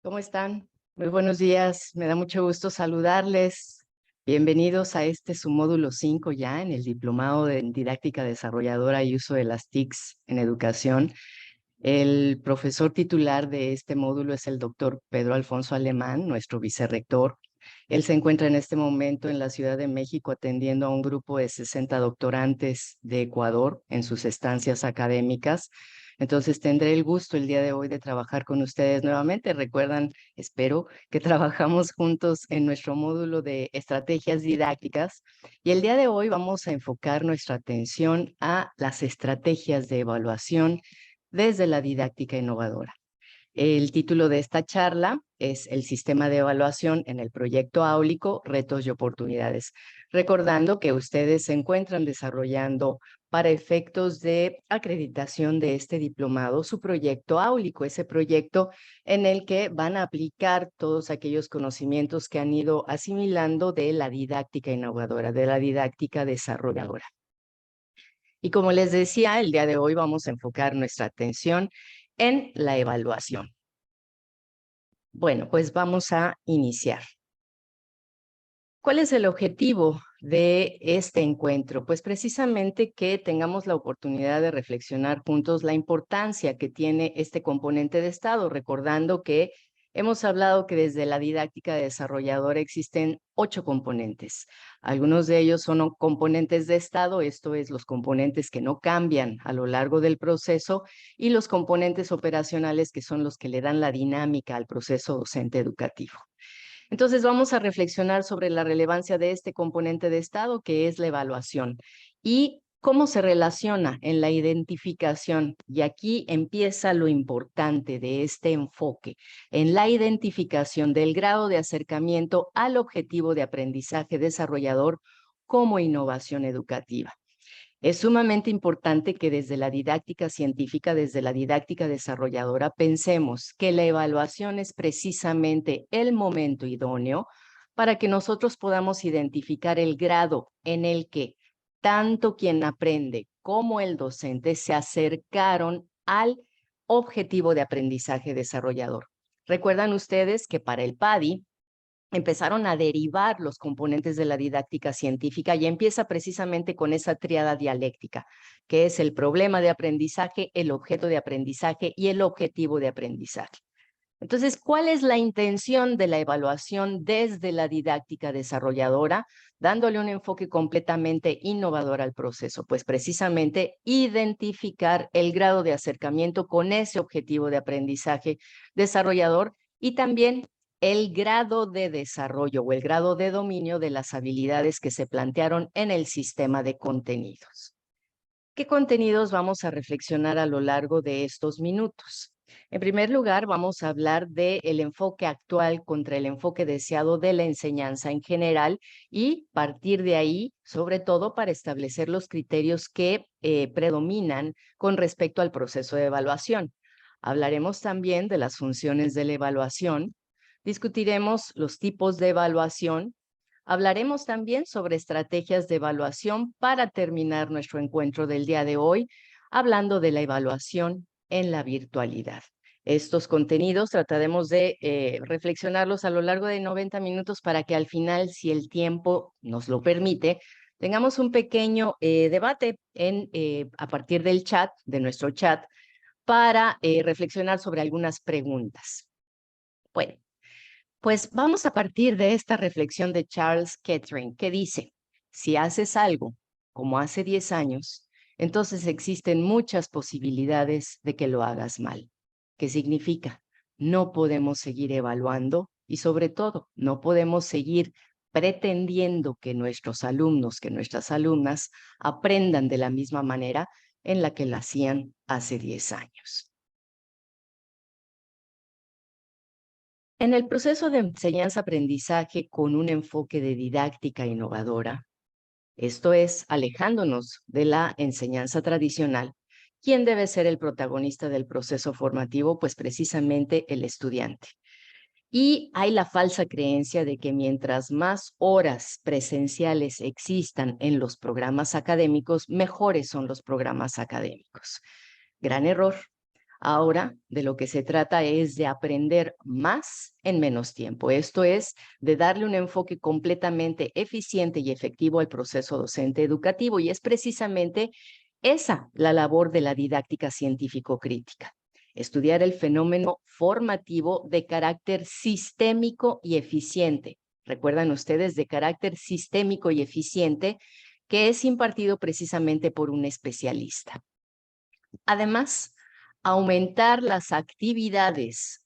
¿Cómo están? Muy buenos días, me da mucho gusto saludarles. Bienvenidos a su módulo 5 ya en el Diplomado de Didáctica Desarrolladora y Uso de las TICs en Educación. El profesor titular de este módulo es el doctor Pedro Alfonso Alemán, nuestro vicerrector. Él se encuentra en este momento en la Ciudad de México atendiendo a un grupo de 60 doctorantes de Ecuador en sus estancias académicas. Entonces tendré el gusto el día de hoy de trabajar con ustedes nuevamente. Recuerdan, espero, que trabajamos juntos en nuestro módulo de estrategias didácticas y el día de hoy vamos a enfocar nuestra atención a las estrategias de evaluación desde la didáctica innovadora. El título de esta charla es El sistema de evaluación en el proyecto áulico, retos y oportunidades. Recordando que ustedes se encuentran desarrollando para efectos de acreditación de este diplomado su proyecto áulico, ese proyecto en el que van a aplicar todos aquellos conocimientos que han ido asimilando de la didáctica innovadora, de la didáctica desarrolladora. Y como les decía, el día de hoy vamos a enfocar nuestra atención en la evaluación. Bueno, pues vamos a iniciar. ¿Cuál es el objetivo de este encuentro? Pues precisamente que tengamos la oportunidad de reflexionar juntos la importancia que tiene este componente de Estado, recordando que hemos hablado que desde la didáctica desarrolladora existen 8 componentes. Algunos de ellos son componentes de Estado, esto es, los componentes que no cambian a lo largo del proceso, y los componentes operacionales que son los que le dan la dinámica al proceso docente educativo. Entonces vamos a reflexionar sobre la relevancia de este componente de Estado, que es la evaluación, y cómo se relaciona en la identificación. Y aquí empieza lo importante de este enfoque, en la identificación del grado de acercamiento al objetivo de aprendizaje desarrollador como innovación educativa. Es sumamente importante que desde la didáctica científica, desde la didáctica desarrolladora, pensemos que la evaluación es precisamente el momento idóneo para que nosotros podamos identificar el grado en el que tanto quien aprende como el docente se acercaron al objetivo de aprendizaje desarrollador. Recuerdan ustedes que para el PADI, empezaron a derivar los componentes de la didáctica científica y empieza precisamente con esa tríada dialéctica, que es el problema de aprendizaje, el objeto de aprendizaje y el objetivo de aprendizaje. Entonces, ¿cuál es la intención de la evaluación desde la didáctica desarrolladora, dándole un enfoque completamente innovador al proceso? Pues precisamente identificar el grado de acercamiento con ese objetivo de aprendizaje desarrollador y también el grado de desarrollo o el grado de dominio de las habilidades que se plantearon en el sistema de contenidos. ¿Qué contenidos vamos a reflexionar a lo largo de estos minutos? En primer lugar, vamos a hablar del enfoque actual contra el enfoque deseado de la enseñanza en general y partir de ahí, sobre todo, para establecer los criterios que predominan con respecto al proceso de evaluación. Hablaremos también de las funciones de la evaluación, discutiremos los tipos de evaluación. Hablaremos también sobre estrategias de evaluación para terminar nuestro encuentro del día de hoy, hablando de la evaluación en la virtualidad. Estos contenidos trataremos de reflexionarlos a lo largo de 90 minutos para que al final, si el tiempo nos lo permite, tengamos un pequeño debate a partir del chat, de nuestro chat, para reflexionar sobre algunas preguntas. Bueno, pues vamos a partir de esta reflexión de Charles Kettering, que dice, si haces algo como hace 10 años, entonces existen muchas posibilidades de que lo hagas mal. ¿Qué significa? No podemos seguir evaluando y sobre todo no podemos seguir pretendiendo que nuestros alumnos, que nuestras alumnas aprendan de la misma manera en la que lo hacían hace 10 años. En el proceso de enseñanza-aprendizaje con un enfoque de didáctica innovadora, esto es, alejándonos de la enseñanza tradicional, ¿quién debe ser el protagonista del proceso formativo? Pues precisamente el estudiante. Y hay la falsa creencia de que mientras más horas presenciales existan en los programas académicos, mejores son los programas académicos. Gran error. Ahora, de lo que se trata es de aprender más en menos tiempo. Esto es, de darle un enfoque completamente eficiente y efectivo al proceso docente educativo, y es precisamente esa la labor de la didáctica científico-crítica. Estudiar el fenómeno formativo de carácter sistémico y eficiente. Recuerdan ustedes, de carácter sistémico y eficiente, que es impartido precisamente por un especialista. Además, aumentar las actividades,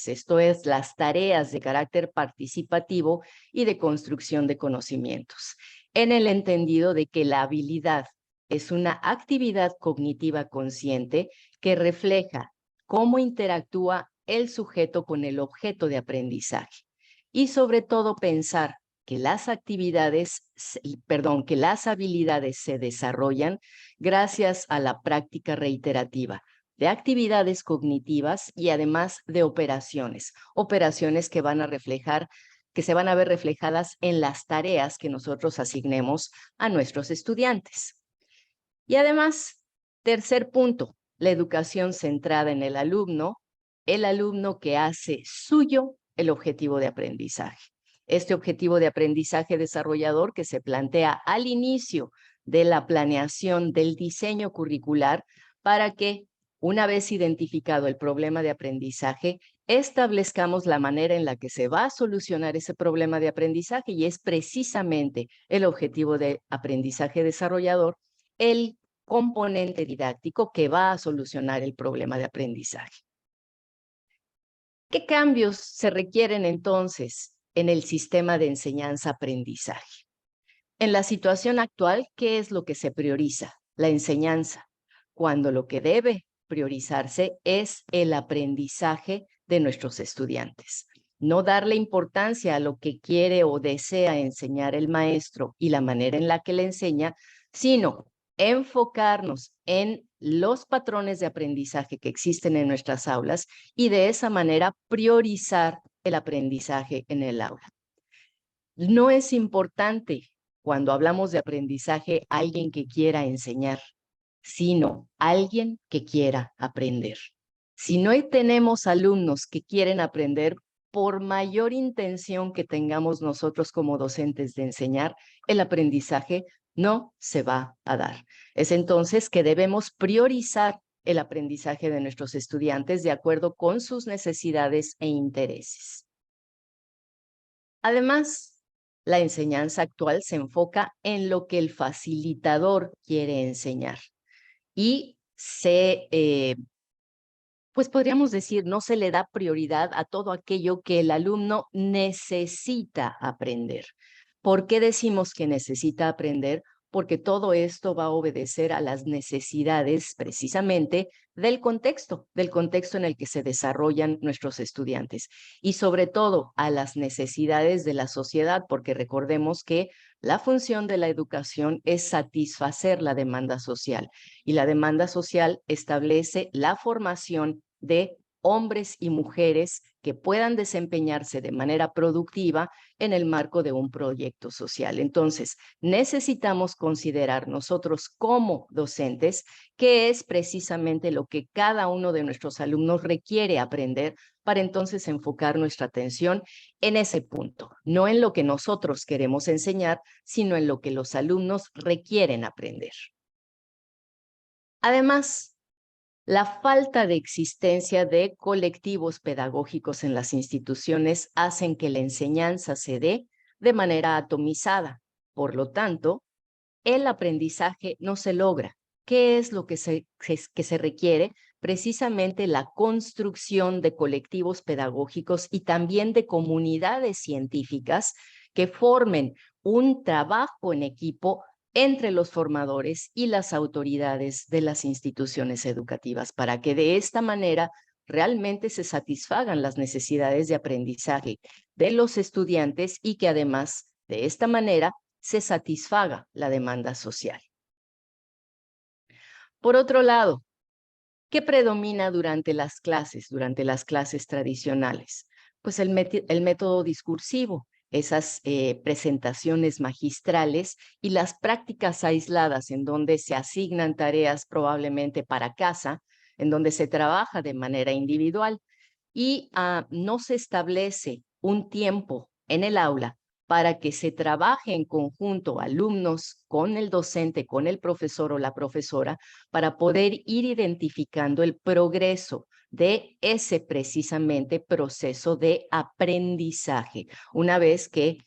esto es, las tareas de carácter participativo y de construcción de conocimientos, en el entendido de que la habilidad es una actividad cognitiva consciente que refleja cómo interactúa el sujeto con el objeto de aprendizaje y sobre todo pensar que las que las habilidades se desarrollan gracias a la práctica reiterativa de actividades cognitivas y además de operaciones que van a reflejar, que se van a ver reflejadas en las tareas que nosotros asignemos a nuestros estudiantes. Y además, tercer punto, la educación centrada en el alumno que hace suyo el objetivo de aprendizaje. Este objetivo de aprendizaje desarrollador que se plantea al inicio de la planeación del diseño curricular para que, una vez identificado el problema de aprendizaje, establezcamos la manera en la que se va a solucionar ese problema de aprendizaje, y es precisamente el objetivo de aprendizaje desarrollador el componente didáctico que va a solucionar el problema de aprendizaje. ¿Qué cambios se requieren entonces en el sistema de enseñanza-aprendizaje? En la situación actual, ¿qué es lo que se prioriza? La enseñanza, cuando lo que debe priorizarse es el aprendizaje de nuestros estudiantes. No darle importancia a lo que quiere o desea enseñar el maestro y la manera en la que le enseña, sino enfocarnos en los patrones de aprendizaje que existen en nuestras aulas y de esa manera priorizar el aprendizaje en el aula. No es importante, cuando hablamos de aprendizaje, alguien que quiera enseñar, sino alguien que quiera aprender. Si no tenemos alumnos que quieren aprender, por mayor intención que tengamos nosotros como docentes de enseñar, el aprendizaje no se va a dar. Es entonces que debemos priorizar el aprendizaje de nuestros estudiantes de acuerdo con sus necesidades e intereses. Además, la enseñanza actual se enfoca en lo que el facilitador quiere enseñar y pues podríamos decir, no se le da prioridad a todo aquello que el alumno necesita aprender. ¿Por qué decimos que necesita aprender? Porque todo esto va a obedecer a las necesidades precisamente del contexto en el que se desarrollan nuestros estudiantes y sobre todo a las necesidades de la sociedad, porque recordemos que la función de la educación es satisfacer la demanda social y la demanda social establece la formación de hombres y mujeres que puedan desempeñarse de manera productiva en el marco de un proyecto social. Entonces, necesitamos considerar nosotros como docentes qué es precisamente lo que cada uno de nuestros alumnos requiere aprender para entonces enfocar nuestra atención en ese punto, no en lo que nosotros queremos enseñar, sino en lo que los alumnos requieren aprender. Además, la falta de existencia de colectivos pedagógicos en las instituciones hacen que la enseñanza se dé de manera atomizada. Por lo tanto, el aprendizaje no se logra. ¿Qué es lo que se requiere? Precisamente la construcción de colectivos pedagógicos y también de comunidades científicas que formen un trabajo en equipo entre los formadores y las autoridades de las instituciones educativas, para que de esta manera realmente se satisfagan las necesidades de aprendizaje de los estudiantes y que además de esta manera se satisfaga la demanda social. Por otro lado, ¿qué predomina durante las clases tradicionales? Pues el método discursivo, esas presentaciones magistrales y las prácticas aisladas en donde se asignan tareas probablemente para casa, en donde se trabaja de manera individual y no se establece un tiempo en el aula para que se trabaje en conjunto alumnos con el docente, con el profesor o la profesora, para poder ir identificando el progreso de ese precisamente proceso de aprendizaje, una vez que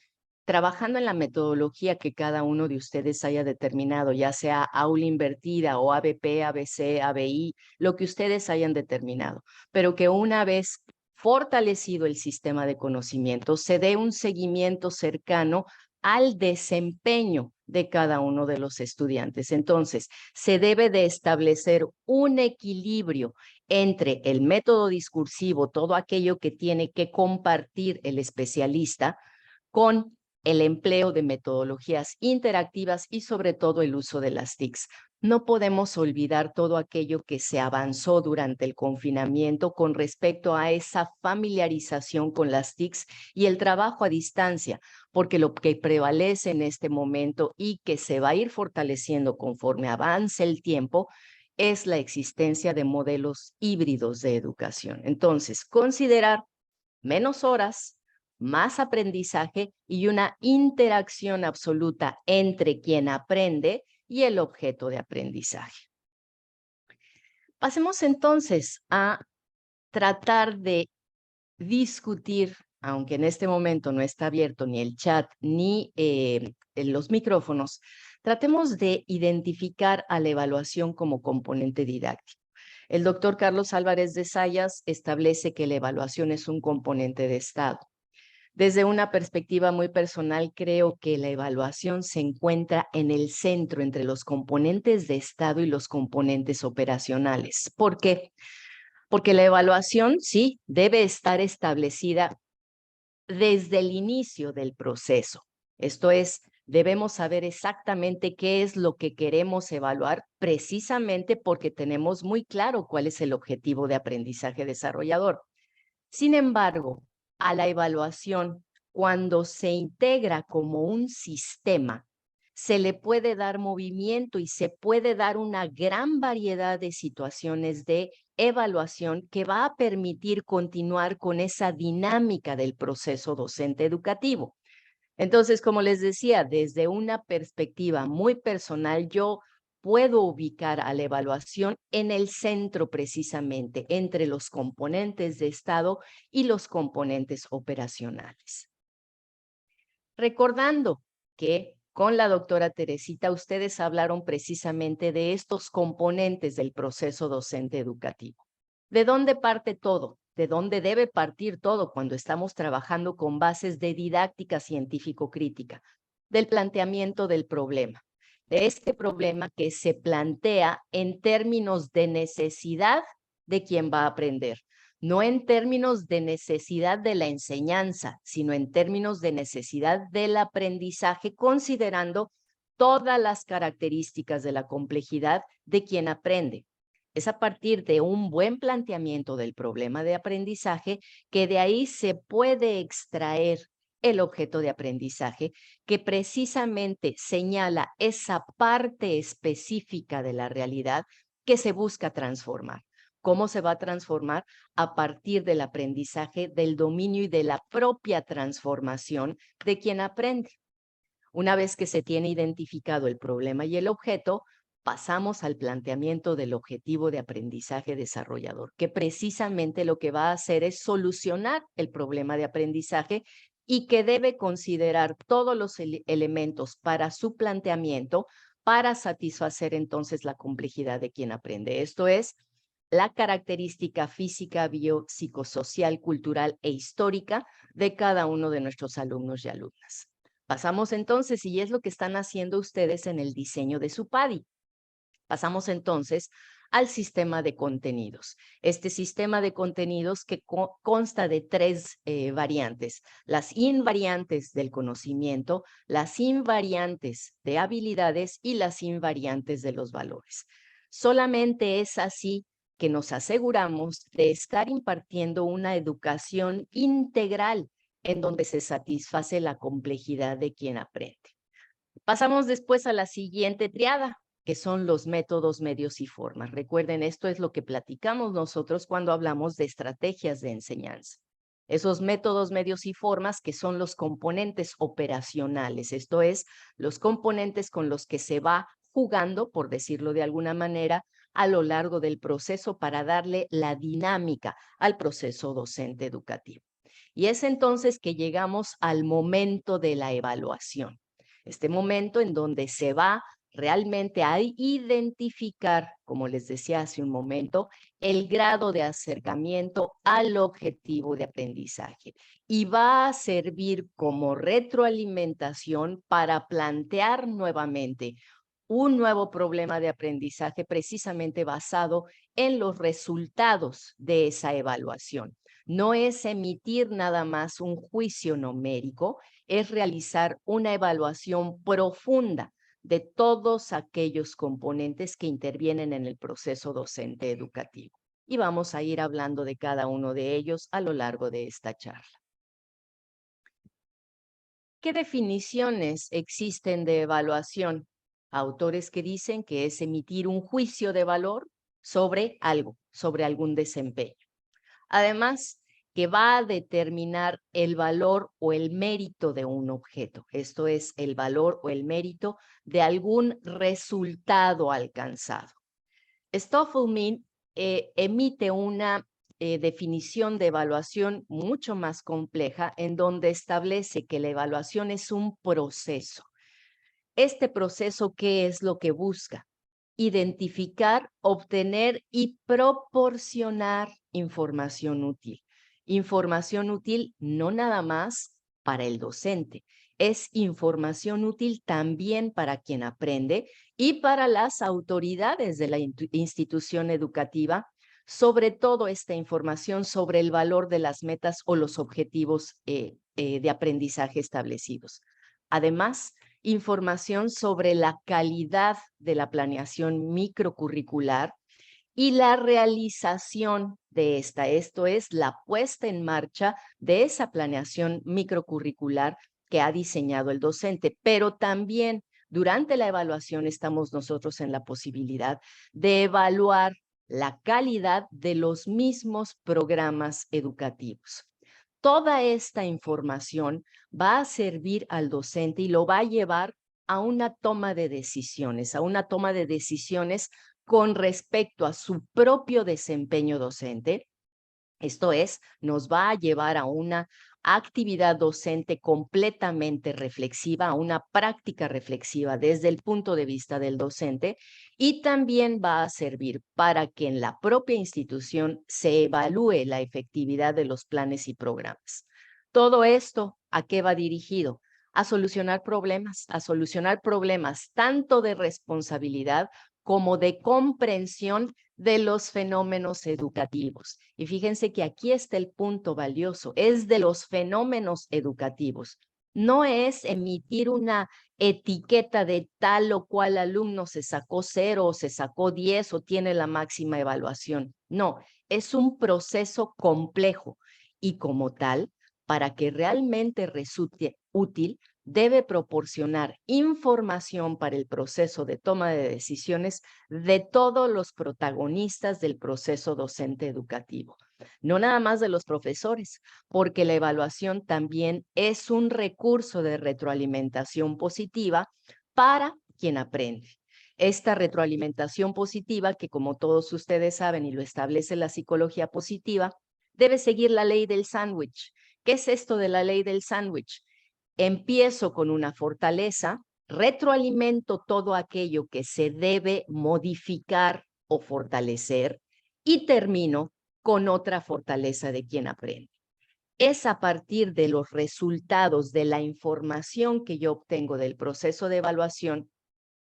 trabajando en la metodología que cada uno de ustedes haya determinado, ya sea aula invertida o ABP, ABC, ABI, lo que ustedes hayan determinado, pero que una vez fortalecido el sistema de conocimiento, se dé un seguimiento cercano al desempeño de cada uno de los estudiantes. Entonces, se debe de establecer un equilibrio entre el método discursivo, todo aquello que tiene que compartir el especialista, con el empleo de metodologías interactivas y sobre todo el uso de las TICs. No podemos olvidar todo aquello que se avanzó durante el confinamiento con respecto a esa familiarización con las TICs y el trabajo a distancia, porque lo que prevalece en este momento y que se va a ir fortaleciendo conforme avance el tiempo es la existencia de modelos híbridos de educación. Entonces, considerar menos horas, más aprendizaje y una interacción absoluta entre quien aprende y el objeto de aprendizaje. Pasemos entonces a tratar de discutir, aunque en este momento no está abierto ni el chat ni los micrófonos, tratemos de identificar a la evaluación como componente didáctico. El doctor Carlos Álvarez de Zayas establece que la evaluación es un componente de Estado. Desde una perspectiva muy personal, creo que la evaluación se encuentra en el centro entre los componentes de Estado y los componentes operacionales. ¿Por qué? Porque la evaluación, sí, debe estar establecida desde el inicio del proceso. Esto es, debemos saber exactamente qué es lo que queremos evaluar, precisamente porque tenemos muy claro cuál es el objetivo de aprendizaje desarrollador. Sin embargo, a la evaluación, cuando se integra como un sistema, se le puede dar movimiento y se puede dar una gran variedad de situaciones de evaluación que va a permitir continuar con esa dinámica del proceso docente educativo. Entonces, como les decía, desde una perspectiva muy personal, yo puedo ubicar a la evaluación en el centro precisamente entre los componentes de Estado y los componentes operacionales. Recordando que con la doctora Teresita ustedes hablaron precisamente de estos componentes del proceso docente educativo. ¿De dónde parte todo? ¿De dónde debe partir todo cuando estamos trabajando con bases de didáctica científico-crítica? Del planteamiento del problema. De este problema que se plantea en términos de necesidad de quien va a aprender. No en términos de necesidad de la enseñanza, sino en términos de necesidad del aprendizaje, considerando todas las características de la complejidad de quien aprende. Es a partir de un buen planteamiento del problema de aprendizaje que de ahí se puede extraer el objeto de aprendizaje que precisamente señala esa parte específica de la realidad que se busca transformar. ¿Cómo se va a transformar? A partir del aprendizaje, del dominio y de la propia transformación de quien aprende. Una vez que se tiene identificado el problema y el objeto, pasamos al planteamiento del objetivo de aprendizaje desarrollador, que precisamente lo que va a hacer es solucionar el problema de aprendizaje y que debe considerar todos los elementos para su planteamiento para satisfacer entonces la complejidad de quien aprende. Esto es, la característica física, biopsicosocial, cultural e histórica de cada uno de nuestros alumnos y alumnas. Pasamos entonces, y es lo que están haciendo ustedes en el diseño de su PADI. Pasamos entonces al sistema de contenidos. Este sistema de contenidos que consta de tres variantes: las invariantes del conocimiento, las invariantes de habilidades y las invariantes de los valores. Solamente es así que nos aseguramos de estar impartiendo una educación integral en donde se satisface la complejidad de quien aprende. Pasamos después a la siguiente triada, que son los métodos, medios y formas. Recuerden, esto es lo que platicamos nosotros cuando hablamos de estrategias de enseñanza. Esos métodos, medios y formas que son los componentes operacionales, esto es, los componentes con los que se va jugando, por decirlo de alguna manera, a lo largo del proceso para darle la dinámica al proceso docente educativo. Y es entonces que llegamos al momento de la evaluación. Este momento en donde se va realmente a identificar, como les decía hace un momento, el grado de acercamiento al objetivo de aprendizaje y va a servir como retroalimentación para plantear nuevamente un nuevo problema de aprendizaje precisamente basado en los resultados de esa evaluación. No es emitir nada más un juicio numérico, es realizar una evaluación profunda de todos aquellos componentes que intervienen en el proceso docente educativo. Y vamos a ir hablando de cada uno de ellos a lo largo de esta charla. ¿Qué definiciones existen de evaluación? Autores que dicen que es emitir un juicio de valor sobre algo, sobre algún desempeño. Además, que va a determinar el valor o el mérito de un objeto. Esto es, el valor o el mérito de algún resultado alcanzado. Stoffel emite una definición de evaluación mucho más compleja en donde establece que la evaluación es un proceso. Este proceso, ¿qué es lo que busca? Identificar, obtener y proporcionar información útil. Información útil no nada más para el docente, es información útil también para quien aprende y para las autoridades de la institución educativa, sobre todo esta información sobre el valor de las metas o los objetivos de aprendizaje establecidos. Además, información sobre la calidad de la planeación microcurricular y la realización de esta, esto es, la puesta en marcha de esa planeación microcurricular que ha diseñado el docente, pero también durante la evaluación estamos nosotros en la posibilidad de evaluar la calidad de los mismos programas educativos. Toda esta información va a servir al docente y lo va a llevar a una toma de decisiones, con respecto a su propio desempeño docente. Esto es, nos va a llevar a una actividad docente completamente reflexiva, a una práctica reflexiva desde el punto de vista del docente y también va a servir para que en la propia institución se evalúe la efectividad de los planes y programas. Todo esto, ¿a qué va dirigido? A solucionar problemas tanto de responsabilidad como de comprensión de los fenómenos educativos. Y fíjense que aquí está el punto valioso, es de los fenómenos educativos. No es emitir una etiqueta de tal o cual alumno se sacó 0 o se sacó 10 o tiene la máxima evaluación. No, es un proceso complejo y como tal, para que realmente resulte útil, debe proporcionar información para el proceso de toma de decisiones de todos los protagonistas del proceso docente educativo, no nada más de los profesores, porque la evaluación también es un recurso de retroalimentación positiva para quien aprende. Esta retroalimentación positiva, que como todos ustedes saben y lo establece la psicología positiva, debe seguir la ley del sándwich. ¿Qué es esto de la ley del sándwich? Empiezo con una fortaleza, retroalimento todo aquello que se debe modificar o fortalecer y termino con otra fortaleza de quien aprende. Es a partir de los resultados de la información que yo obtengo del proceso de evaluación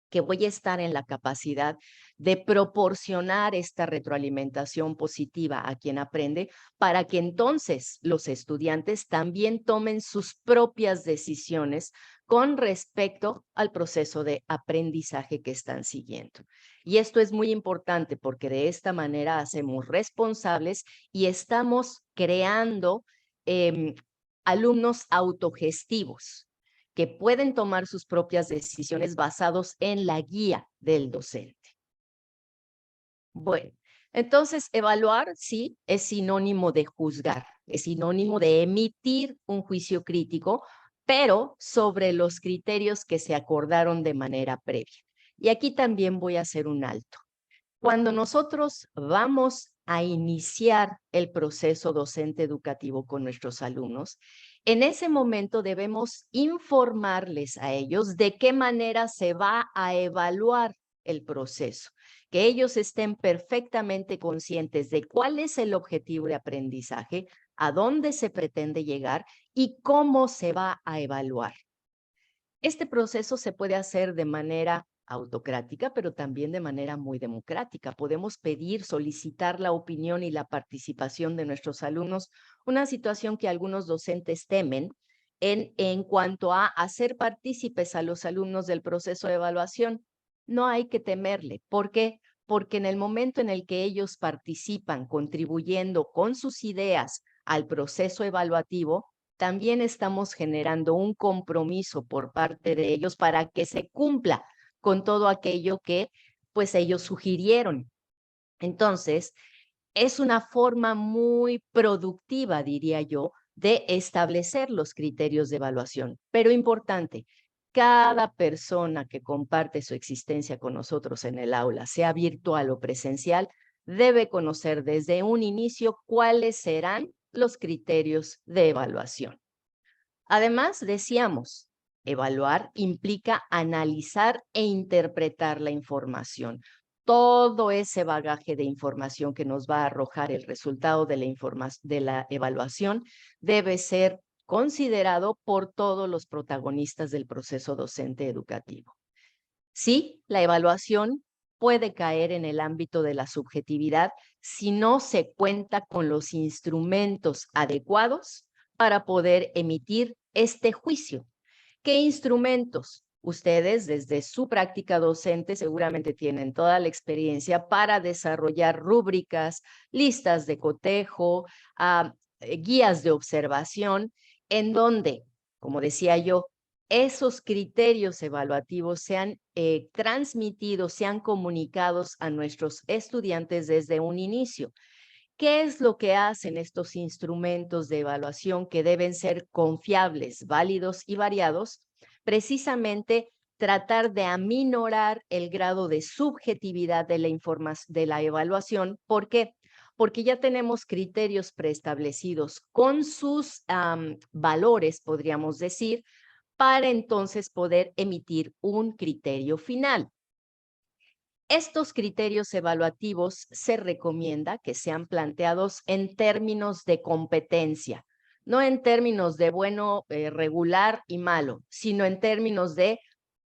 que voy a estar en la capacidad de proporcionar esta retroalimentación positiva a quien aprende para que entonces los estudiantes también tomen sus propias decisiones con respecto al proceso de aprendizaje que están siguiendo. Y esto es muy importante porque de esta manera hacemos responsables y estamos creando alumnos autogestivos que pueden tomar sus propias decisiones basados en la guía del docente. Bueno, entonces evaluar, sí, es sinónimo de juzgar, es sinónimo de emitir un juicio crítico, pero sobre los criterios que se acordaron de manera previa. Y aquí también voy a hacer un alto. Cuando nosotros vamos a iniciar el proceso docente educativo con nuestros alumnos, en ese momento debemos informarles a ellos de qué manera se va a evaluar el proceso, que ellos estén perfectamente conscientes de cuál es el objetivo de aprendizaje, a dónde se pretende llegar y cómo se va a evaluar. Este proceso se puede hacer de manera autocrática, pero también de manera muy democrática. Podemos pedir, solicitar la opinión y la participación de nuestros alumnos, una situación que algunos docentes temen en cuanto a hacer partícipes a los alumnos del proceso de evaluación. No hay que temerle. ¿Por qué? Porque en el momento en el que ellos participan contribuyendo con sus ideas al proceso evaluativo, también estamos generando un compromiso por parte de ellos para que se cumpla con todo aquello que pues ellos sugirieron. Entonces, es una forma muy productiva, diría yo, de establecer los criterios de evaluación. Pero importante, cada persona que comparte su existencia con nosotros en el aula, sea virtual o presencial, debe conocer desde un inicio cuáles serán los criterios de evaluación. Además, decíamos, evaluar implica analizar e interpretar la información. Todo ese bagaje de información que nos va a arrojar el resultado de la evaluación debe ser considerado por todos los protagonistas del proceso docente educativo. Sí, la evaluación puede caer en el ámbito de la subjetividad si no se cuenta con los instrumentos adecuados para poder emitir este juicio. ¿Qué instrumentos? Ustedes, desde su práctica docente, seguramente tienen toda la experiencia para desarrollar rúbricas, listas de cotejo, guías de observación, en donde, como decía yo, esos criterios evaluativos sean transmitidos, sean comunicados a nuestros estudiantes desde un inicio. ¿Qué es lo que hacen estos instrumentos de evaluación que deben ser confiables, válidos y variados? Precisamente tratar de aminorar el grado de subjetividad de la evaluación. ¿Por qué? Porque ya tenemos criterios preestablecidos con sus valores, podríamos decir, para entonces poder emitir un criterio final. Estos criterios evaluativos se recomienda que sean planteados en términos de competencia, no en términos de bueno, regular y malo, sino en términos de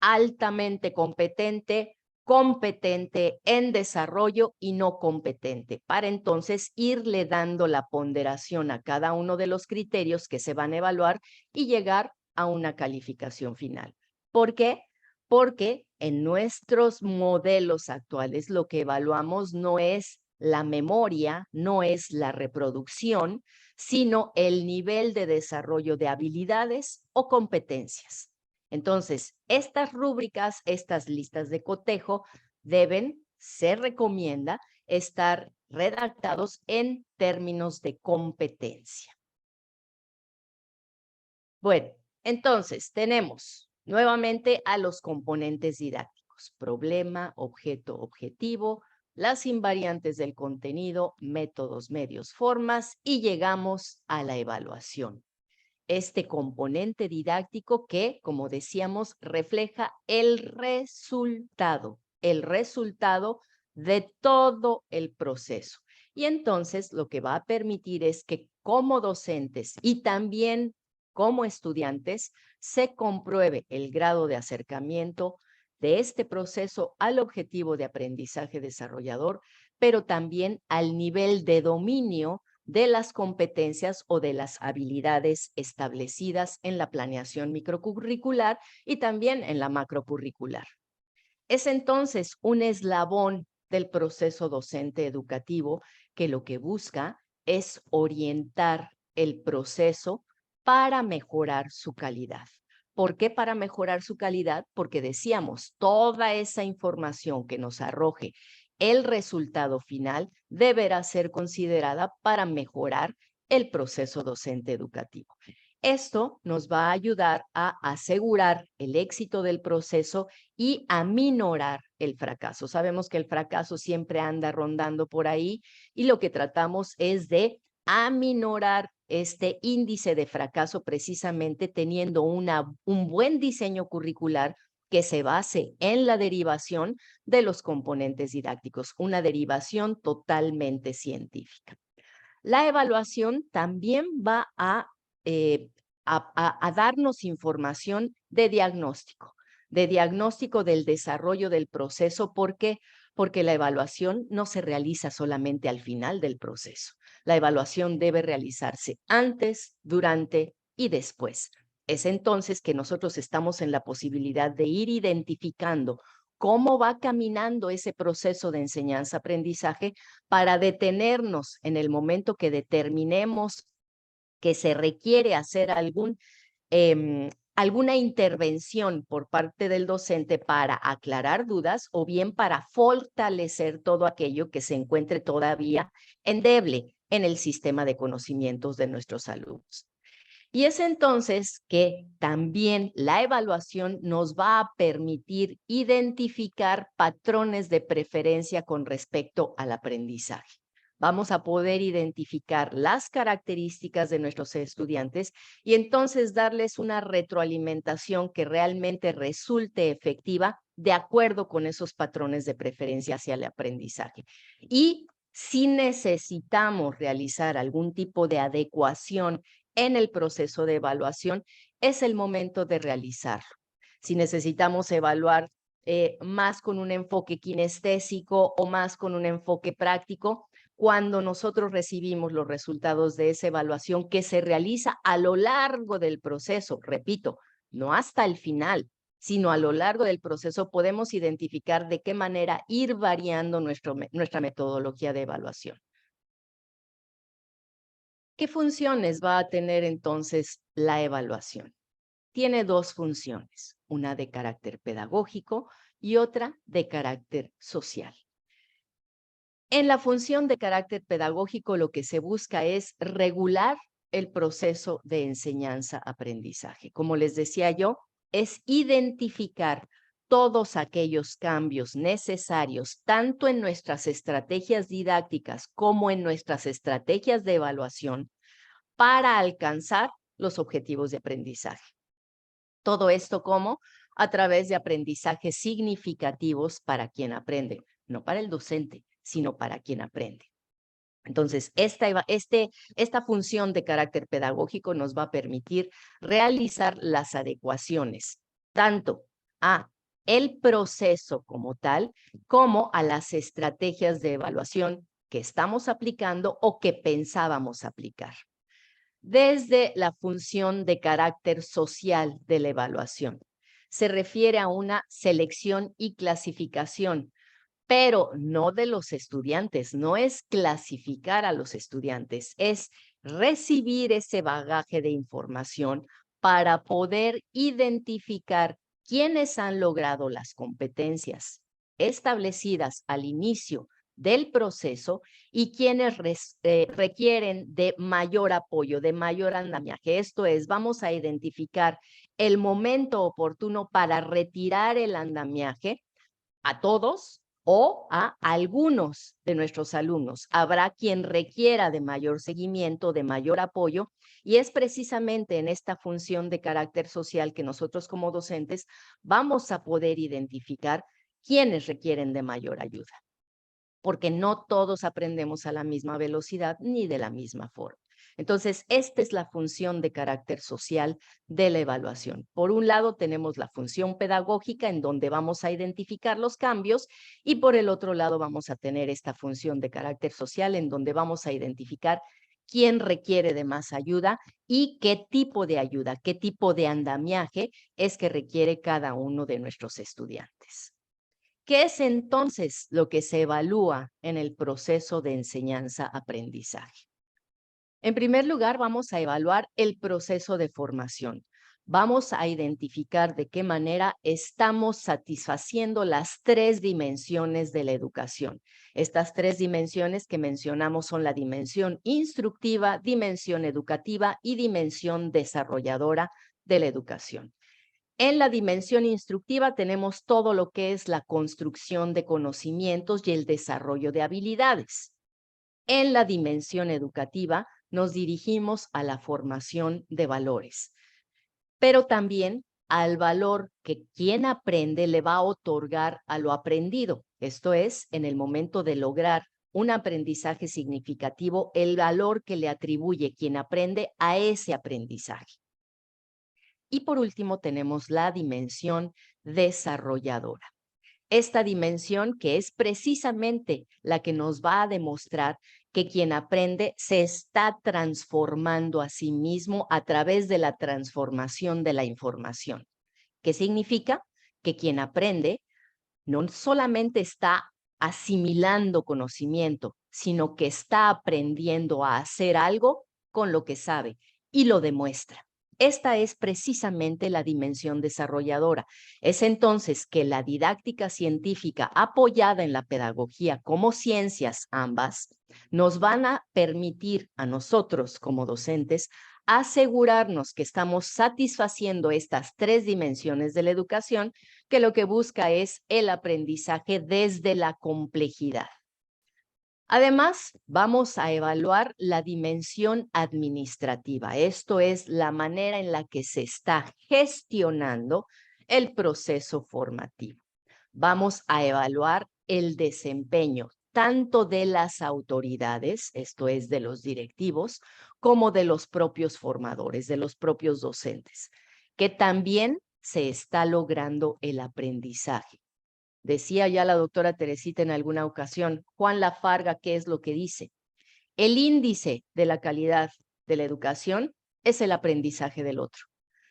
altamente competente, competente en desarrollo y no competente, para entonces irle dando la ponderación a cada uno de los criterios que se van a evaluar y llegar a una calificación final. ¿Por qué? Porque en nuestros modelos actuales lo que evaluamos no es la memoria, no es la reproducción, sino el nivel de desarrollo de habilidades o competencias. Entonces, estas rúbricas, estas listas de cotejo deben, se recomienda, estar redactados en términos de competencia. Bueno, entonces tenemos nuevamente a los componentes didácticos: problema, objeto, objetivo, las invariantes del contenido, métodos, medios, formas, y llegamos a la evaluación. Este componente didáctico que, como decíamos, refleja el resultado de todo el proceso. Y entonces lo que va a permitir es que como docentes y también como estudiantes se compruebe el grado de acercamiento de este proceso al objetivo de aprendizaje desarrollador, pero también al nivel de dominio de las competencias o de las habilidades establecidas en la planeación microcurricular y también en la macrocurricular. Es entonces un eslabón del proceso docente educativo que lo que busca es orientar el proceso para mejorar su calidad. ¿Por qué para mejorar su calidad? Porque decíamos, toda esa información que nos arroje el resultado final deberá ser considerada para mejorar el proceso docente educativo. Esto nos va a ayudar a asegurar el éxito del proceso y a minorar el fracaso. Sabemos que el fracaso siempre anda rondando por ahí y lo que tratamos es de aminorar este índice de fracaso precisamente teniendo un buen diseño curricular que se base en la derivación de los componentes didácticos, una derivación totalmente científica. La evaluación también va eh, a darnos información de diagnóstico del desarrollo del proceso. ¿Por qué? Porque la evaluación no se realiza solamente al final del proceso. La evaluación debe realizarse antes, durante y después. Es entonces que nosotros estamos en la posibilidad de ir identificando cómo va caminando ese proceso de enseñanza-aprendizaje para detenernos en el momento que determinemos que se requiere hacer alguna intervención por parte del docente para aclarar dudas o bien para fortalecer todo aquello que se encuentre todavía endeble en el sistema de conocimientos de nuestros alumnos. Y es entonces que también la evaluación nos va a permitir identificar patrones de preferencia con respecto al aprendizaje. Vamos a poder identificar las características de nuestros estudiantes y entonces darles una retroalimentación que realmente resulte efectiva de acuerdo con esos patrones de preferencia hacia el aprendizaje. Y si necesitamos realizar algún tipo de adecuación en el proceso de evaluación, es el momento de realizarlo. Si necesitamos evaluar más con un enfoque kinestésico o más con un enfoque práctico, cuando nosotros recibimos los resultados de esa evaluación que se realiza a lo largo del proceso, repito, no hasta el final, sino a lo largo del proceso podemos identificar de qué manera ir variando nuestra metodología de evaluación. ¿Qué funciones va a tener entonces la evaluación? Tiene dos funciones, una de carácter pedagógico y otra de carácter social. En la función de carácter pedagógico lo que se busca es regular el proceso de enseñanza-aprendizaje. Como les decía yo, es identificar todos aquellos cambios necesarios, tanto en nuestras estrategias didácticas como en nuestras estrategias de evaluación, para alcanzar los objetivos de aprendizaje. Todo esto ¿cómo? A través de aprendizajes significativos para quien aprende, no para el docente, sino para quien aprende. Entonces, esta función de carácter pedagógico nos va a permitir realizar las adecuaciones, tanto a el proceso como tal, como a las estrategias de evaluación que estamos aplicando o que pensábamos aplicar. Desde la función de carácter social de la evaluación, se refiere a una selección y clasificación, pero no de los estudiantes, no es clasificar a los estudiantes, es recibir ese bagaje de información para poder identificar quiénes han logrado las competencias establecidas al inicio del proceso y quienes requieren de mayor apoyo, de mayor andamiaje. Esto es, vamos a identificar el momento oportuno para retirar el andamiaje a todos o a algunos de nuestros alumnos. Habrá quien requiera de mayor seguimiento, de mayor apoyo, y es precisamente en esta función de carácter social que nosotros como docentes vamos a poder identificar quienes requieren de mayor ayuda, porque no todos aprendemos a la misma velocidad ni de la misma forma. Entonces, esta es la función de carácter social de la evaluación. Por un lado, tenemos la función pedagógica en donde vamos a identificar los cambios y por el otro lado vamos a tener esta función de carácter social en donde vamos a identificar quién requiere de más ayuda y qué tipo de ayuda, qué tipo de andamiaje es que requiere cada uno de nuestros estudiantes. ¿Qué es entonces lo que se evalúa en el proceso de enseñanza-aprendizaje? En primer lugar, vamos a evaluar el proceso de formación. vamos a identificar de qué manera estamos satisfaciendo las 3 dimensiones de la educación. Estas 3 dimensiones que mencionamos son la dimensión instructiva, dimensión educativa y dimensión desarrolladora de la educación. En la dimensión instructiva tenemos todo lo que es la construcción de conocimientos y el desarrollo de habilidades. En la dimensión educativa nos dirigimos a la formación de valores, pero también al valor que quien aprende le va a otorgar a lo aprendido. Esto es, en el momento de lograr un aprendizaje significativo, el valor que le atribuye quien aprende a ese aprendizaje. Y por último tenemos la dimensión desarrolladora. Esta dimensión que es precisamente la que nos va a demostrar que quien aprende se está transformando a sí mismo a través de la transformación de la información. ¿Qué significa? Que quien aprende no solamente está asimilando conocimiento, sino que está aprendiendo a hacer algo con lo que sabe y lo demuestra. Esta es precisamente la dimensión desarrolladora. Es entonces que la didáctica científica apoyada en la pedagogía como ciencias ambas nos van a permitir a nosotros como docentes asegurarnos que estamos satisfaciendo estas 3 dimensiones de la educación, que lo que busca es el aprendizaje desde la complejidad. Además, vamos a evaluar la dimensión administrativa. Esto es la manera en la que se está gestionando el proceso formativo. Vamos a evaluar el desempeño tanto de las autoridades, esto es de los directivos, como de los propios formadores, de los propios docentes, que también se está logrando el aprendizaje. Decía ya la doctora Teresita en alguna ocasión, Juan Lafarga, ¿qué es lo que dice? El índice de la calidad de la educación es el aprendizaje del otro.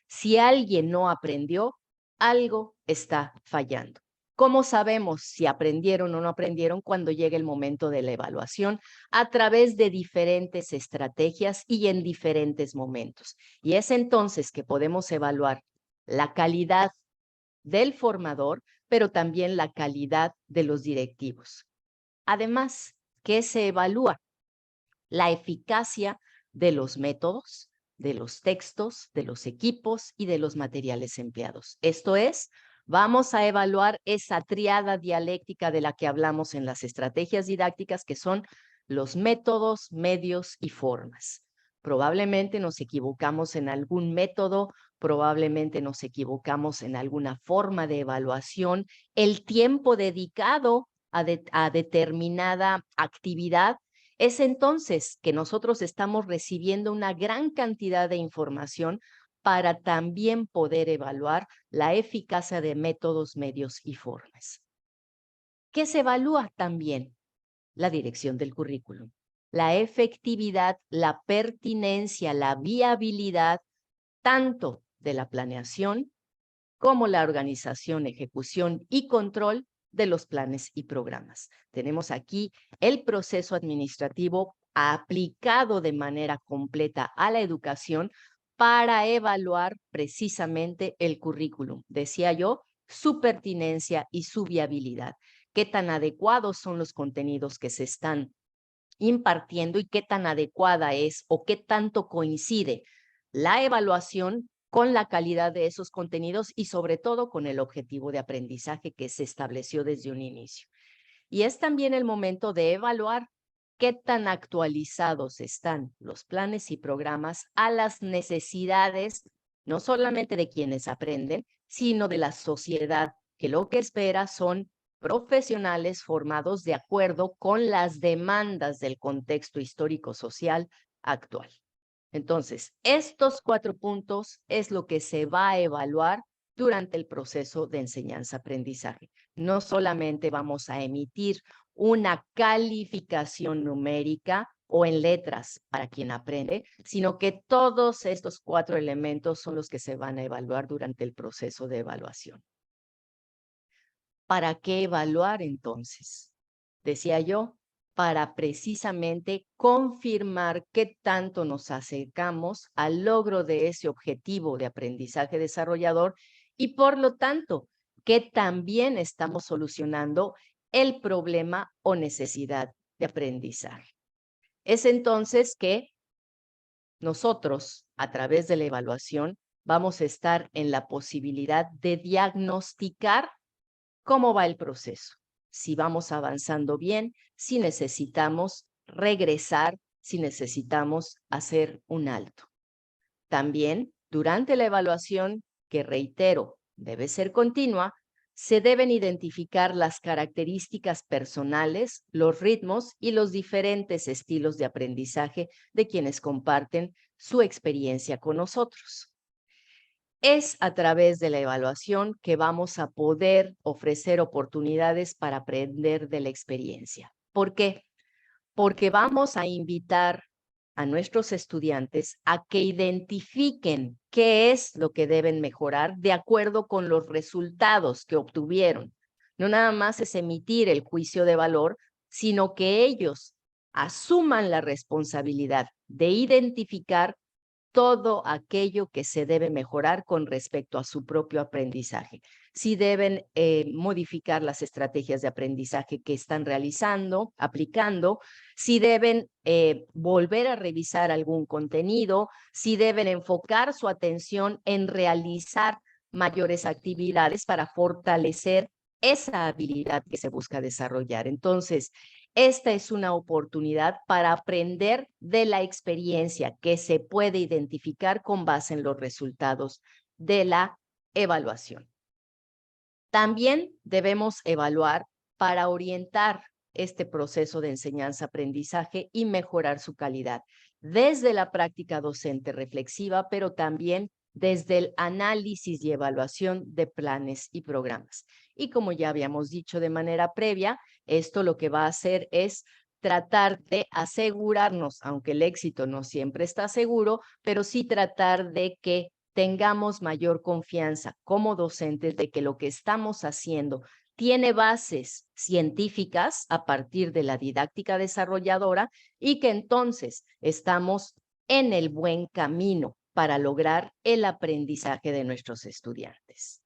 Si alguien no aprendió, algo está fallando. ¿Cómo sabemos si aprendieron o no aprendieron cuando llegue el momento de la evaluación? A través de diferentes estrategias y en diferentes momentos. Y es entonces que podemos evaluar la calidad del formador, pero también la calidad de los directivos. Además, ¿qué se evalúa? La eficacia de los métodos, de los textos, de los equipos y de los materiales empleados. Esto es, vamos a evaluar esa triada dialéctica de la que hablamos en las estrategias didácticas, que son los métodos, medios y formas. Probablemente nos equivocamos en algún método, probablemente nos equivocamos en alguna forma de evaluación, el tiempo dedicado a determinada actividad. Es entonces que nosotros estamos recibiendo una gran cantidad de información para también poder evaluar la eficacia de métodos, medios y formas. ¿Qué se evalúa también? La dirección del currículum, la efectividad, la pertinencia, la viabilidad, tanto de la planeación como la organización, ejecución y control de los planes y programas. Tenemos aquí el proceso administrativo aplicado de manera completa a la educación para evaluar precisamente el currículum. Decía yo, su pertinencia y su viabilidad. Qué tan adecuados son los contenidos que se están impartiendo y qué tan adecuada es o qué tanto coincide la evaluación con la calidad de esos contenidos y sobre todo con el objetivo de aprendizaje que se estableció desde un inicio. Y es también el momento de evaluar qué tan actualizados están los planes y programas a las necesidades, no solamente de quienes aprenden, sino de la sociedad, que lo que espera son profesionales formados de acuerdo con las demandas del contexto histórico-social actual. Entonces, estos 4 puntos es lo que se va a evaluar durante el proceso de enseñanza-aprendizaje. No solamente vamos a emitir una calificación numérica o en letras para quien aprende, sino que todos estos 4 elementos son los que se van a evaluar durante el proceso de evaluación. ¿Para qué evaluar entonces? Decía yo, para precisamente confirmar qué tanto nos acercamos al logro de ese objetivo de aprendizaje desarrollador y por lo tanto, que también estamos solucionando el problema o necesidad de aprendizaje. Es entonces que nosotros, a través de la evaluación, vamos a estar en la posibilidad de diagnosticar cómo va el proceso, si vamos avanzando bien, si necesitamos regresar, si necesitamos hacer un alto. También, durante la evaluación, que reitero, debe ser continua, se deben identificar las características personales, los ritmos y los diferentes estilos de aprendizaje de quienes comparten su experiencia con nosotros. Es a través de la evaluación que vamos a poder ofrecer oportunidades para aprender de la experiencia. ¿Por qué? Porque vamos a invitar a nuestros estudiantes a que identifiquen qué es lo que deben mejorar de acuerdo con los resultados que obtuvieron. No nada más es emitir el juicio de valor, sino que ellos asuman la responsabilidad de identificar todo aquello que se debe mejorar con respecto a su propio aprendizaje. Si deben modificar las estrategias de aprendizaje que están realizando, aplicando, si deben volver a revisar algún contenido, si deben enfocar su atención en realizar mayores actividades para fortalecer esa habilidad que se busca desarrollar. Entonces, esta es una oportunidad para aprender de la experiencia que se puede identificar con base en los resultados de la evaluación. También debemos evaluar para orientar este proceso de enseñanza-aprendizaje y mejorar su calidad, desde la práctica docente reflexiva, pero también desde el análisis y evaluación de planes y programas. Y como ya habíamos dicho de manera previa, esto lo que va a hacer es tratar de asegurarnos, aunque el éxito no siempre está seguro, pero sí tratar de que tengamos mayor confianza como docentes de que lo que estamos haciendo tiene bases científicas a partir de la didáctica desarrolladora y que entonces estamos en el buen camino para lograr el aprendizaje de nuestros estudiantes.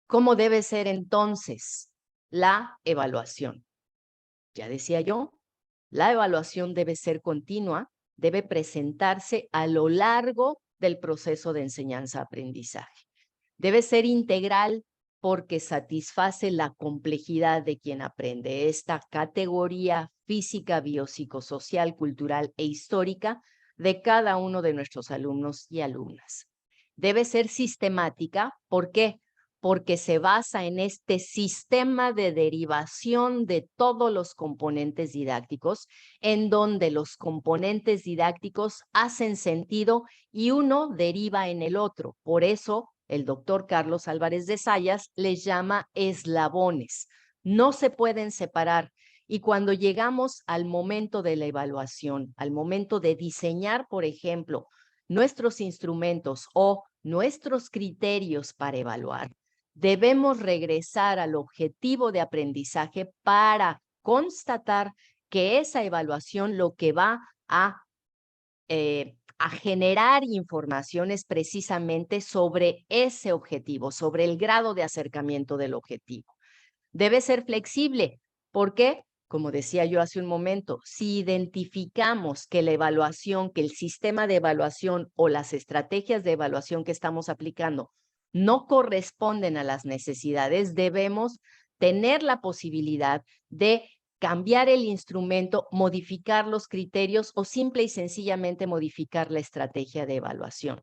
¿Cómo debe ser entonces la evaluación? Ya decía yo, la evaluación debe ser continua, debe presentarse a lo largo del proceso de enseñanza-aprendizaje. Debe ser integral porque satisface la complejidad de quien aprende. Esta categoría física, biopsicosocial, cultural e histórica de cada uno de nuestros alumnos y alumnas. Debe ser sistemática. ¿Por qué? Porque se basa en este sistema de derivación de todos los componentes didácticos, en donde los componentes didácticos hacen sentido y uno deriva en el otro. Por eso, el doctor Carlos Álvarez de Zayas les llama eslabones. No se pueden separar. Y cuando llegamos al momento de la evaluación, al momento de diseñar, por ejemplo, nuestros instrumentos o nuestros criterios para evaluar, debemos regresar al objetivo de aprendizaje para constatar que esa evaluación lo que va a generar informaciones precisamente sobre ese objetivo, sobre el grado de acercamiento del objetivo. Debe ser flexible. ¿Por qué? Como decía yo hace un momento, si identificamos que la evaluación, que el sistema de evaluación o las estrategias de evaluación que estamos aplicando no corresponden a las necesidades, debemos tener la posibilidad de cambiar el instrumento, modificar los criterios o simple y sencillamente modificar la estrategia de evaluación.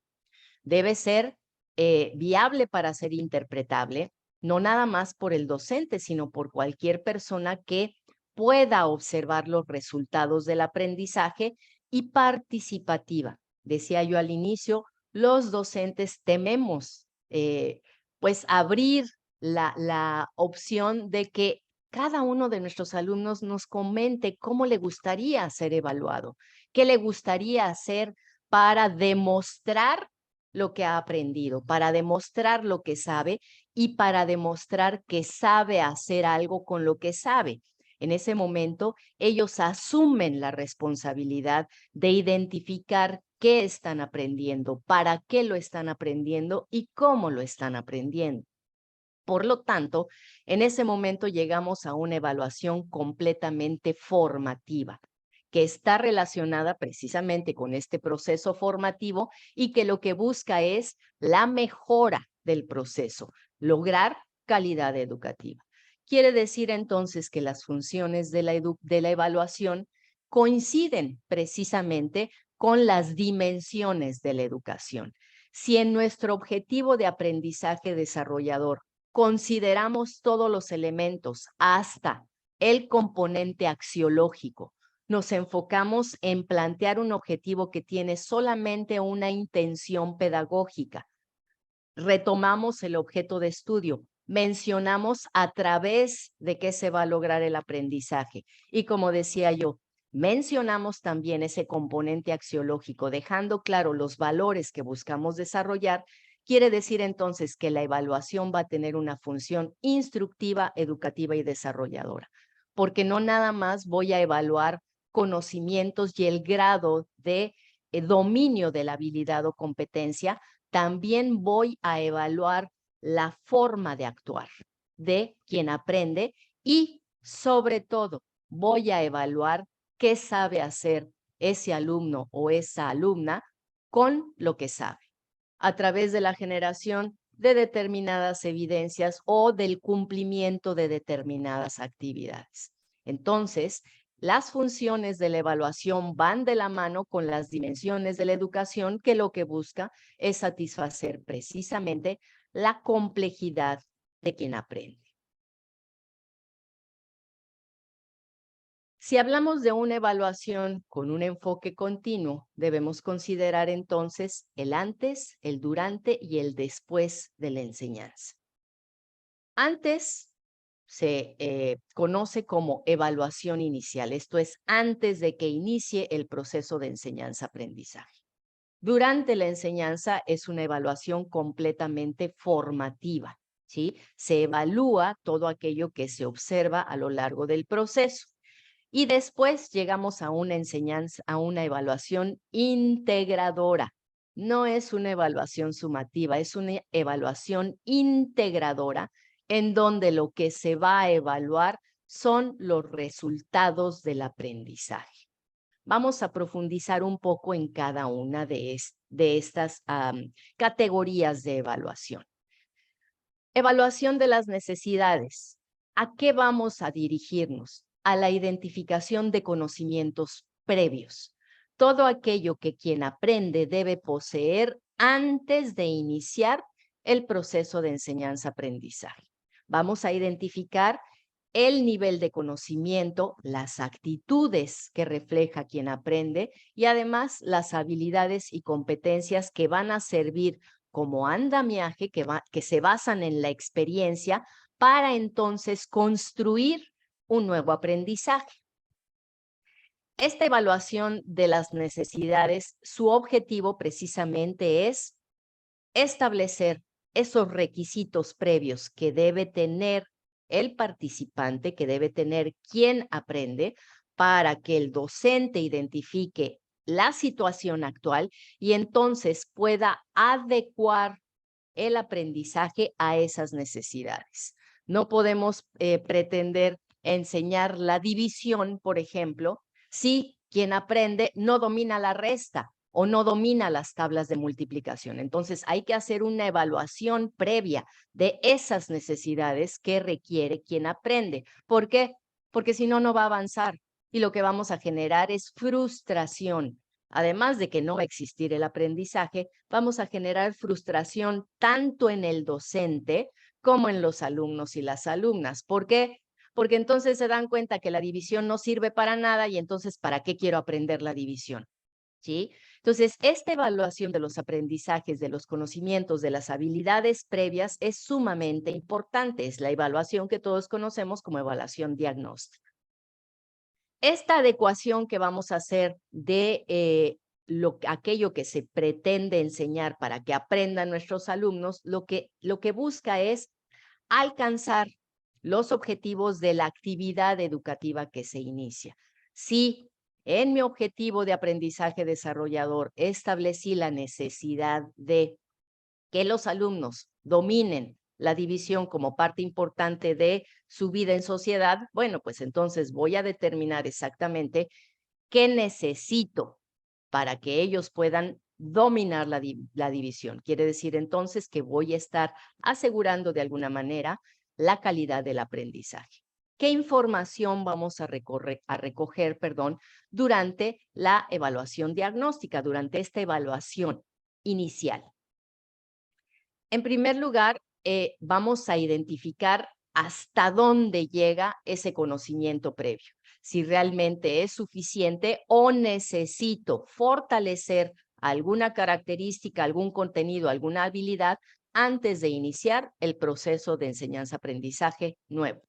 Debe ser viable para ser interpretable, no nada más por el docente, sino por cualquier persona que pueda observar los resultados del aprendizaje y participativa. Decía yo al inicio, los docentes tememos pues abrir la opción de que cada uno de nuestros alumnos nos comente cómo le gustaría ser evaluado, qué le gustaría hacer para demostrar lo que ha aprendido, para demostrar lo que sabe y para demostrar que sabe hacer algo con lo que sabe. En ese momento, ellos asumen la responsabilidad de identificar qué están aprendiendo, para qué lo están aprendiendo y cómo lo están aprendiendo. Por lo tanto, en ese momento llegamos a una evaluación completamente formativa, que está relacionada precisamente con este proceso formativo y que lo que busca es la mejora del proceso, lograr calidad educativa. Quiere decir entonces que las funciones de la evaluación coinciden precisamente con las dimensiones de la educación. Si en nuestro objetivo de aprendizaje desarrollador consideramos todos los elementos hasta el componente axiológico, nos enfocamos en plantear un objetivo que tiene solamente una intención pedagógica. Retomamos el objeto de estudio, mencionamos a través de qué se va a lograr el aprendizaje. Y como decía yo, mencionamos también ese componente axiológico, dejando claro los valores que buscamos desarrollar. Quiere decir entonces que la evaluación va a tener una función instructiva, educativa y desarrolladora, porque no nada más voy a evaluar conocimientos y el grado de dominio de la habilidad o competencia, también voy a evaluar la forma de actuar de quien aprende y, sobre todo, voy a evaluar qué sabe hacer ese alumno o esa alumna con lo que sabe, a través de la generación de determinadas evidencias o del cumplimiento de determinadas actividades. Entonces, las funciones de la evaluación van de la mano con las dimensiones de la educación, que lo que busca es satisfacer precisamente la complejidad de quien aprende. Si hablamos de una evaluación con un enfoque continuo, debemos considerar entonces el antes, el durante y el después de la enseñanza. Antes se conoce como evaluación inicial, esto es antes de que inicie el proceso de enseñanza-aprendizaje. Durante la enseñanza es una evaluación completamente formativa, ¿sí? Se evalúa todo aquello que se observa a lo largo del proceso. Y después llegamos a una enseñanza, a una evaluación integradora. No es una evaluación sumativa, es una evaluación integradora en donde lo que se va a evaluar son los resultados del aprendizaje. Vamos a profundizar un poco en cada una de estas categorías de evaluación. Evaluación de las necesidades. ¿A qué vamos a dirigirnos? A la identificación de conocimientos previos. Todo aquello que quien aprende debe poseer antes de iniciar el proceso de enseñanza-aprendizaje. Vamos a identificar el nivel de conocimiento, las actitudes que refleja quien aprende y además las habilidades y competencias que van a servir como andamiaje que se basan en la experiencia para entonces construir un nuevo aprendizaje. Esta evaluación de las necesidades, su objetivo precisamente es establecer esos requisitos previos que debe tener el participante, que debe tener quien aprende, para que el docente identifique la situación actual y entonces pueda adecuar el aprendizaje a esas necesidades. No podemos pretender enseñar la división, por ejemplo, si quien aprende no domina la resta o no domina las tablas de multiplicación. Entonces hay que hacer una evaluación previa de esas necesidades que requiere quien aprende. ¿Por qué? Porque si no, no va a avanzar y lo que vamos a generar es frustración. Además de que no va a existir el aprendizaje, vamos a generar frustración tanto en el docente como en los alumnos y las alumnas. ¿Por qué? Porque entonces se dan cuenta que la división no sirve para nada y entonces, ¿para qué quiero aprender la división? ¿Sí? Entonces, esta evaluación de los aprendizajes, de los conocimientos, de las habilidades previas es sumamente importante. Es la evaluación que todos conocemos como evaluación diagnóstica. Esta adecuación que vamos a hacer de aquello que se pretende enseñar para que aprendan nuestros alumnos, lo que busca es alcanzar los objetivos de la actividad educativa que se inicia. Si en mi objetivo de aprendizaje desarrollador establecí la necesidad de que los alumnos dominen la división como parte importante de su vida en sociedad, bueno, pues entonces voy a determinar exactamente qué necesito para que ellos puedan dominar la división. Quiere decir entonces que voy a estar asegurando de alguna manera la calidad del aprendizaje. ¿Qué información vamos a recoger, durante la evaluación diagnóstica, durante esta evaluación inicial? En primer lugar, vamos a identificar hasta dónde llega ese conocimiento previo, si realmente es suficiente o necesito fortalecer alguna característica, algún contenido, alguna habilidad antes de iniciar el proceso de enseñanza-aprendizaje nuevo.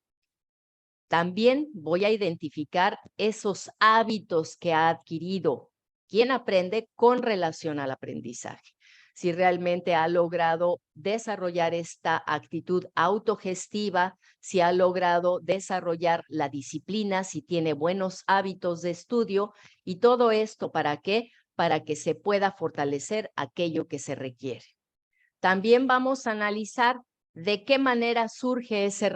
También voy a identificar esos hábitos que ha adquirido quien aprende con relación al aprendizaje. Si realmente ha logrado desarrollar esta actitud autogestiva, si ha logrado desarrollar la disciplina, si tiene buenos hábitos de estudio, y todo esto, ¿para qué? Para que se pueda fortalecer aquello que se requiere. También vamos a analizar de qué manera surge ese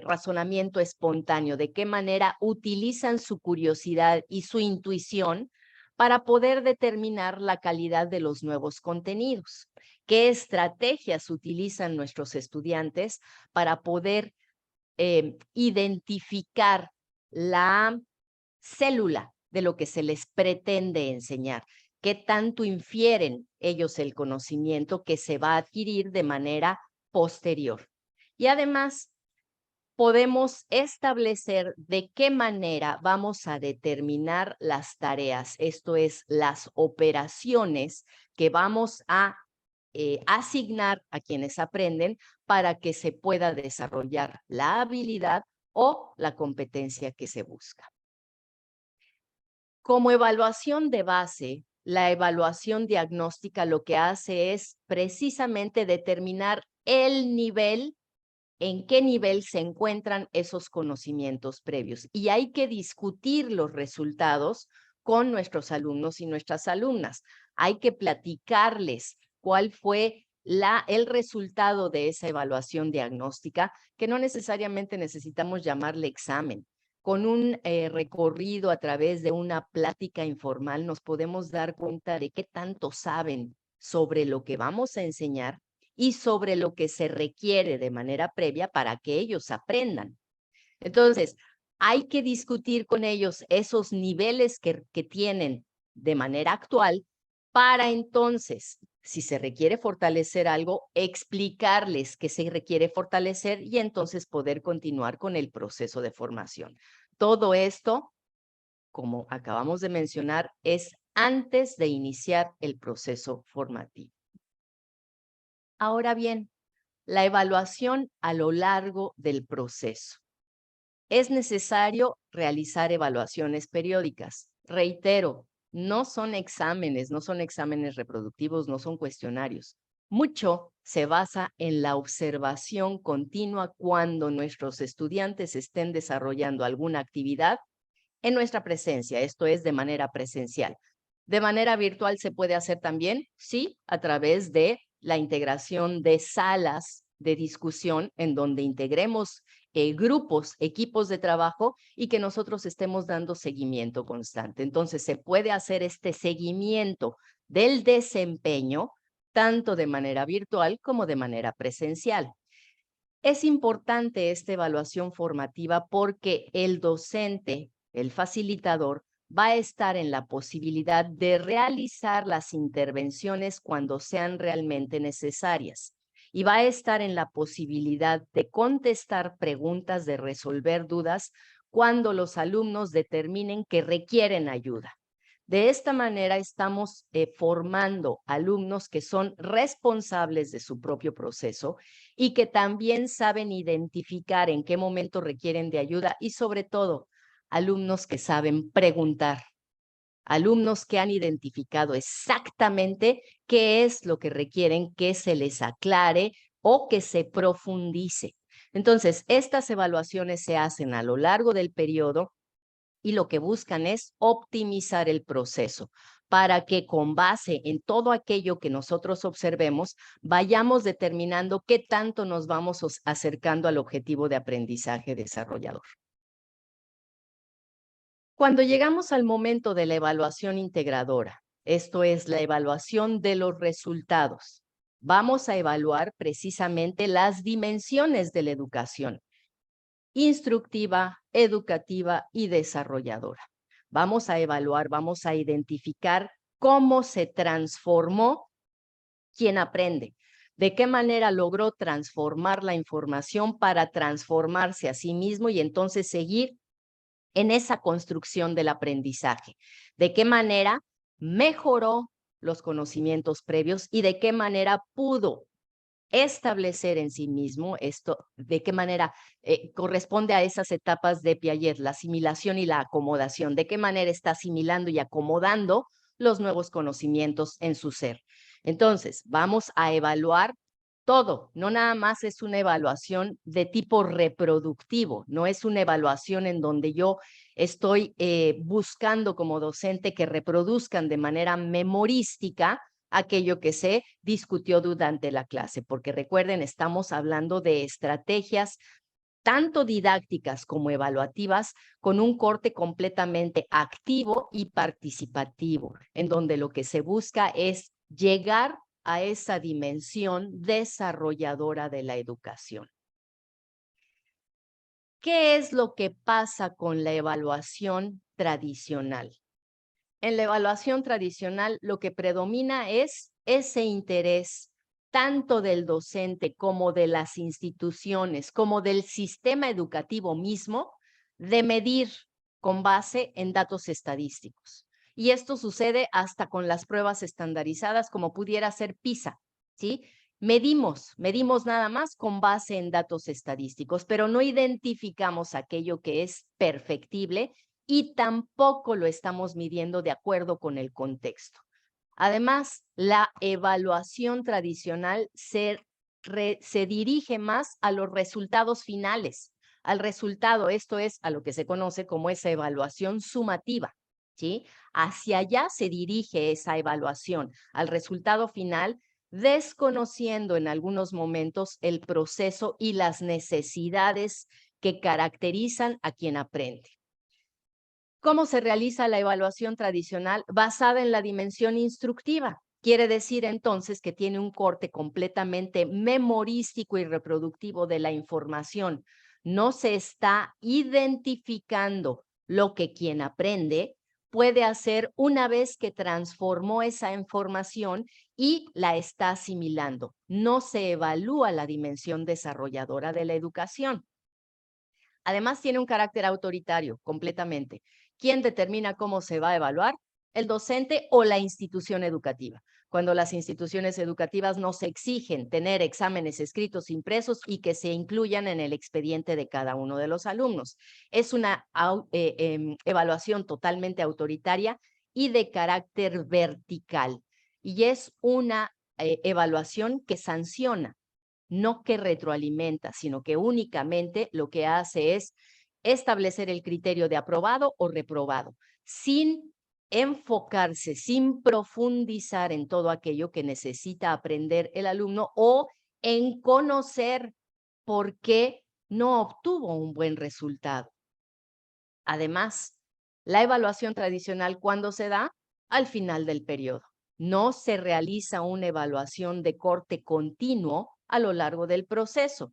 razonamiento espontáneo, de qué manera utilizan su curiosidad y su intuición para poder determinar la calidad de los nuevos contenidos. ¿Qué estrategias utilizan nuestros estudiantes para poder identificar la célula de lo que se les pretende enseñar? ¿Qué tanto infieren ellos el conocimiento que se va a adquirir de manera posterior? Y además, podemos establecer de qué manera vamos a determinar las tareas, esto es, las operaciones que vamos a asignar a quienes aprenden para que se pueda desarrollar la habilidad o la competencia que se busca. Como evaluación de base, la evaluación diagnóstica lo que hace es precisamente determinar el nivel, en qué nivel se encuentran esos conocimientos previos. Y hay que discutir los resultados con nuestros alumnos y nuestras alumnas. Hay que platicarles cuál fue el resultado de esa evaluación diagnóstica, que no necesariamente necesitamos llamarle examen. Con un recorrido a través de una plática informal nos podemos dar cuenta de qué tanto saben sobre lo que vamos a enseñar y sobre lo que se requiere de manera previa para que ellos aprendan. Entonces, hay que discutir con ellos esos niveles que tienen de manera actual para entonces, si se requiere fortalecer algo, explicarles qué se requiere fortalecer y entonces poder continuar con el proceso de formación. Todo esto, como acabamos de mencionar, es antes de iniciar el proceso formativo. Ahora bien, la evaluación a lo largo del proceso. Es necesario realizar evaluaciones periódicas. Reitero, no son exámenes reproductivos, no son cuestionarios. Mucho se basa en la observación continua cuando nuestros estudiantes estén desarrollando alguna actividad en nuestra presencia, esto es de manera presencial. De manera virtual se puede hacer también, sí, a través de la integración de salas de discusión en donde integremos grupos, equipos de trabajo y que nosotros estemos dando seguimiento constante. Entonces, se puede hacer este seguimiento del desempeño tanto de manera virtual como de manera presencial. Es importante esta evaluación formativa porque el docente, el facilitador, va a estar en la posibilidad de realizar las intervenciones cuando sean realmente necesarias y va a estar en la posibilidad de contestar preguntas, de resolver dudas cuando los alumnos determinen que requieren ayuda. De esta manera estamos formando alumnos que son responsables de su propio proceso y que también saben identificar en qué momento requieren de ayuda y sobre todo, alumnos que saben preguntar, alumnos que han identificado exactamente qué es lo que requieren que se les aclare o que se profundice. Entonces, estas evaluaciones se hacen a lo largo del periodo y lo que buscan es optimizar el proceso para que con base en todo aquello que nosotros observemos, vayamos determinando qué tanto nos vamos acercando al objetivo de aprendizaje desarrollador. Cuando llegamos al momento de la evaluación integradora, esto es la evaluación de los resultados, vamos a evaluar precisamente las dimensiones de la educación: instructiva, educativa y desarrolladora. Vamos a evaluar, vamos a identificar cómo se transformó quien aprende, de qué manera logró transformar la información para transformarse a sí mismo y entonces seguir en esa construcción del aprendizaje, de qué manera mejoró los conocimientos previos y de qué manera pudo establecer en sí mismo esto, de qué manera corresponde a esas etapas de Piaget, la asimilación y la acomodación, de qué manera está asimilando y acomodando los nuevos conocimientos en su ser. Entonces, vamos a evaluar todo, no nada más es una evaluación de tipo reproductivo, no es una evaluación en donde yo estoy buscando como docente que reproduzcan de manera memorística aquello que se discutió durante la clase, porque recuerden, estamos hablando de estrategias tanto didácticas como evaluativas, con un corte completamente activo y participativo, en donde lo que se busca es llegar a esa dimensión desarrolladora de la educación. ¿Qué es lo que pasa con la evaluación tradicional? En la evaluación tradicional, lo que predomina es ese interés tanto del docente como de las instituciones, como del sistema educativo mismo, de medir con base en datos estadísticos. Y esto sucede hasta con las pruebas estandarizadas, como pudiera ser PISA, ¿sí? Medimos nada más con base en datos estadísticos, pero no identificamos aquello que es perfectible y tampoco lo estamos midiendo de acuerdo con el contexto. Además, la evaluación tradicional se dirige más a los resultados finales, al resultado, esto es a lo que se conoce como esa evaluación sumativa, ¿sí? Hacia allá se dirige esa evaluación, al resultado final, desconociendo en algunos momentos el proceso y las necesidades que caracterizan a quien aprende. ¿Cómo se realiza la evaluación tradicional? Basada en la dimensión instructiva. Quiere decir entonces que tiene un corte completamente memorístico y reproductivo de la información. No se está identificando lo que quien aprende puede hacer una vez que transformó esa información y la está asimilando. No se evalúa la dimensión desarrolladora de la educación. Además, tiene un carácter autoritario completamente. ¿Quién determina cómo se va a evaluar? El docente o la institución educativa. Cuando las instituciones educativas nos exigen tener exámenes escritos impresos y que se incluyan en el expediente de cada uno de los alumnos. Es una evaluación totalmente autoritaria y de carácter vertical. Y es una evaluación que sanciona, no que retroalimenta, sino que únicamente lo que hace es establecer el criterio de aprobado o reprobado, sin enfocarse, sin profundizar en todo aquello que necesita aprender el alumno o en conocer por qué no obtuvo un buen resultado. Además, la evaluación tradicional, ¿cuándo se da? Al final del periodo. No se realiza una evaluación de corte continuo a lo largo del proceso.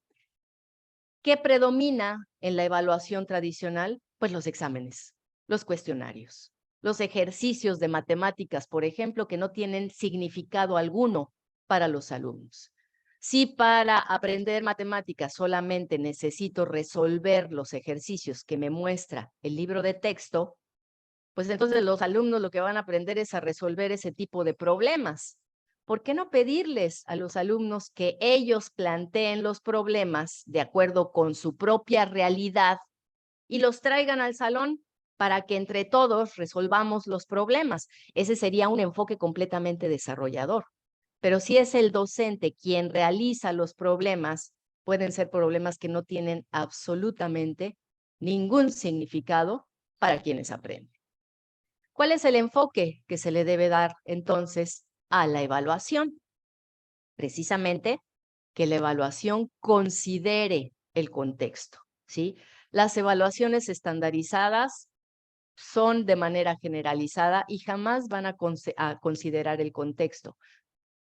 ¿Qué predomina en la evaluación tradicional? Pues los exámenes, los cuestionarios, los ejercicios de matemáticas, por ejemplo, que no tienen significado alguno para los alumnos. Si para aprender matemáticas solamente necesito resolver los ejercicios que me muestra el libro de texto, pues entonces los alumnos lo que van a aprender es a resolver ese tipo de problemas. ¿Por qué no pedirles a los alumnos que ellos planteen los problemas de acuerdo con su propia realidad y los traigan al salón para que entre todos resolvamos los problemas? Ese sería un enfoque completamente desarrollador. Pero si es el docente quien realiza los problemas pueden ser problemas que no tienen absolutamente ningún significado para quienes aprenden. ¿Cuál es el enfoque que se le debe dar entonces a la evaluación? Precisamente que la evaluación considere el contexto, ¿sí? Las evaluaciones estandarizadas son de manera generalizada y jamás van a considerar el contexto.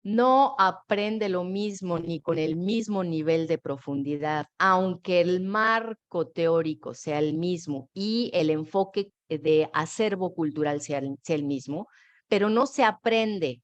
No aprende lo mismo ni con el mismo nivel de profundidad, aunque el marco teórico sea el mismo y el enfoque de acervo cultural sea el mismo, pero no se aprende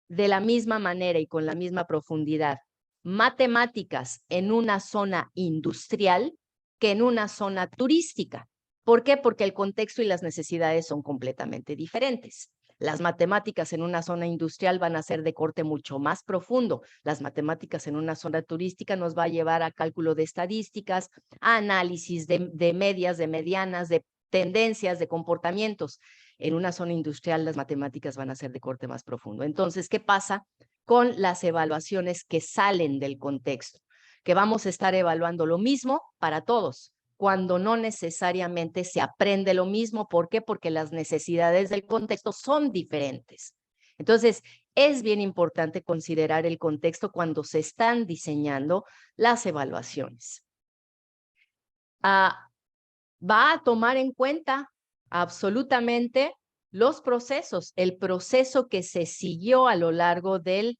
de la misma manera y con la misma profundidad matemáticas en una zona industrial que en una zona turística. ¿Por qué? Porque el contexto y las necesidades son completamente diferentes. Las matemáticas en una zona industrial van a ser de corte mucho más profundo. Las matemáticas en una zona turística nos va a llevar a cálculo de estadísticas, a análisis de medias, de medianas, de tendencias, de comportamientos. En una zona industrial las matemáticas van a ser de corte más profundo. Entonces, ¿qué pasa con las evaluaciones que salen del contexto? Que vamos a estar evaluando lo mismo para todos, cuando no necesariamente se aprende lo mismo. ¿Por qué? Porque las necesidades del contexto son diferentes. Entonces, es bien importante considerar el contexto cuando se están diseñando las evaluaciones. Va a tomar en cuenta absolutamente los procesos, el proceso que se siguió a lo largo del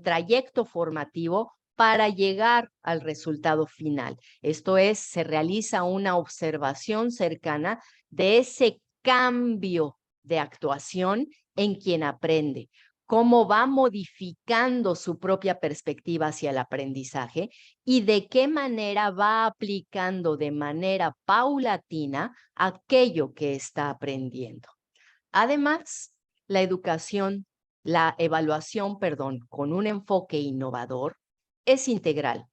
trayecto formativo para llegar al resultado final. Esto es, se realiza una observación cercana de ese cambio de actuación en quien aprende, cómo va modificando su propia perspectiva hacia el aprendizaje y de qué manera va aplicando de manera paulatina aquello que está aprendiendo. Además, la evaluación, perdón, con un enfoque innovador es integral.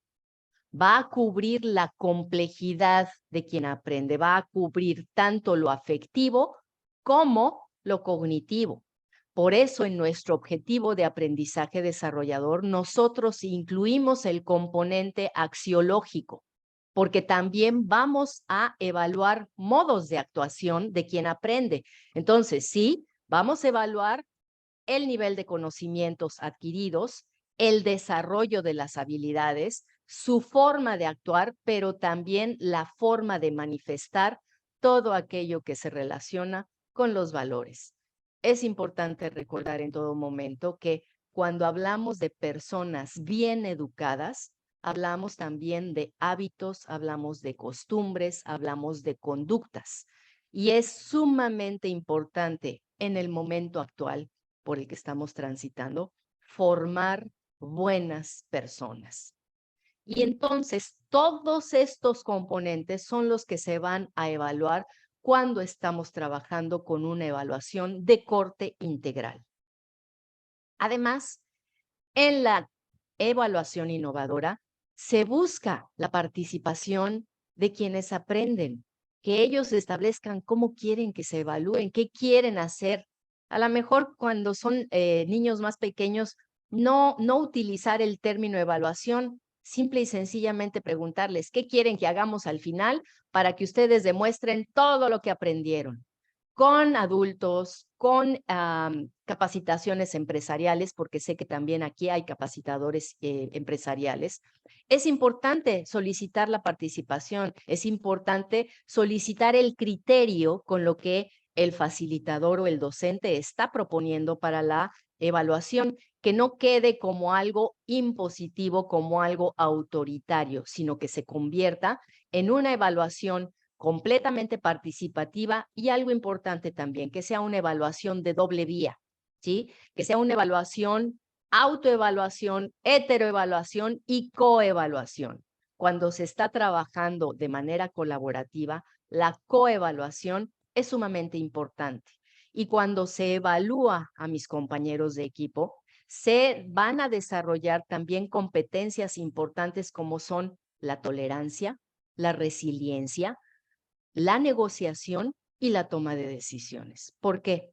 Va a cubrir la complejidad de quien aprende, va a cubrir tanto lo afectivo como lo cognitivo. Por eso, en nuestro objetivo de aprendizaje desarrollador, nosotros incluimos el componente axiológico, porque también vamos a evaluar modos de actuación de quien aprende. Entonces, sí, vamos a evaluar el nivel de conocimientos adquiridos, el desarrollo de las habilidades, su forma de actuar, pero también la forma de manifestar todo aquello que se relaciona con los valores. Es importante recordar en todo momento que cuando hablamos de personas bien educadas, hablamos también de hábitos, hablamos de costumbres, hablamos de conductas. Y es sumamente importante en el momento actual por el que estamos transitando, formar buenas personas. Y entonces todos estos componentes son los que se van a evaluar cuando estamos trabajando con una evaluación de corte integral. Además, en la evaluación innovadora se busca la participación de quienes aprenden, que ellos establezcan cómo quieren que se evalúen, qué quieren hacer. A lo mejor cuando son niños más pequeños, no utilizar el término evaluación, simple y sencillamente preguntarles qué quieren que hagamos al final para que ustedes demuestren todo lo que aprendieron. Con adultos, con capacitaciones empresariales, porque sé que también aquí hay capacitadores empresariales. Es importante solicitar la participación, es importante solicitar el criterio con lo que el facilitador o el docente está proponiendo para la evaluación, que no quede como algo impositivo, como algo autoritario, sino que se convierta en una evaluación completamente participativa y algo importante también, que sea una evaluación de doble vía, ¿sí? Que sea una evaluación, autoevaluación, heteroevaluación y coevaluación. Cuando se está trabajando de manera colaborativa, la coevaluación es sumamente importante. Y cuando se evalúa a mis compañeros de equipo, se van a desarrollar también competencias importantes como son la tolerancia, la resiliencia, la negociación y la toma de decisiones. ¿Por qué?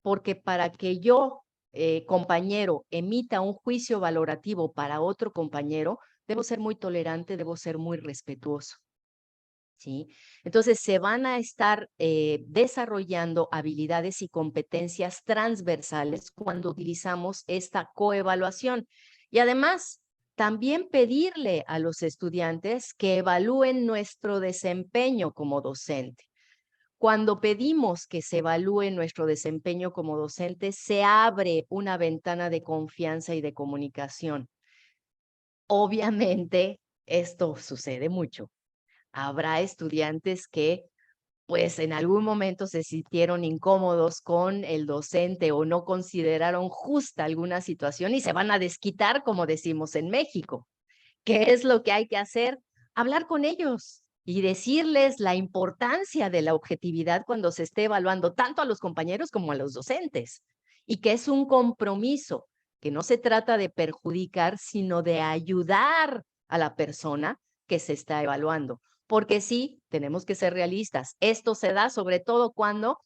Porque para que yo, compañero, emita un juicio valorativo para otro compañero, debo ser muy tolerante, debo ser muy respetuoso. ¿Sí? Entonces, se van a estar desarrollando habilidades y competencias transversales cuando utilizamos esta coevaluación. Y además, también pedirle a los estudiantes que evalúen nuestro desempeño como docente. Cuando pedimos que se evalúe nuestro desempeño como docente, se abre una ventana de confianza y de comunicación. Obviamente, esto sucede mucho. Habrá estudiantes que, pues, en algún momento se sintieron incómodos con el docente o no consideraron justa alguna situación y se van a desquitar, como decimos en México. ¿Qué es lo que hay que hacer? Hablar con ellos y decirles la importancia de la objetividad cuando se esté evaluando tanto a los compañeros como a los docentes, y que es un compromiso, que no se trata de perjudicar, sino de ayudar a la persona que se está evaluando. Porque sí, tenemos que ser realistas. Esto se da sobre todo cuando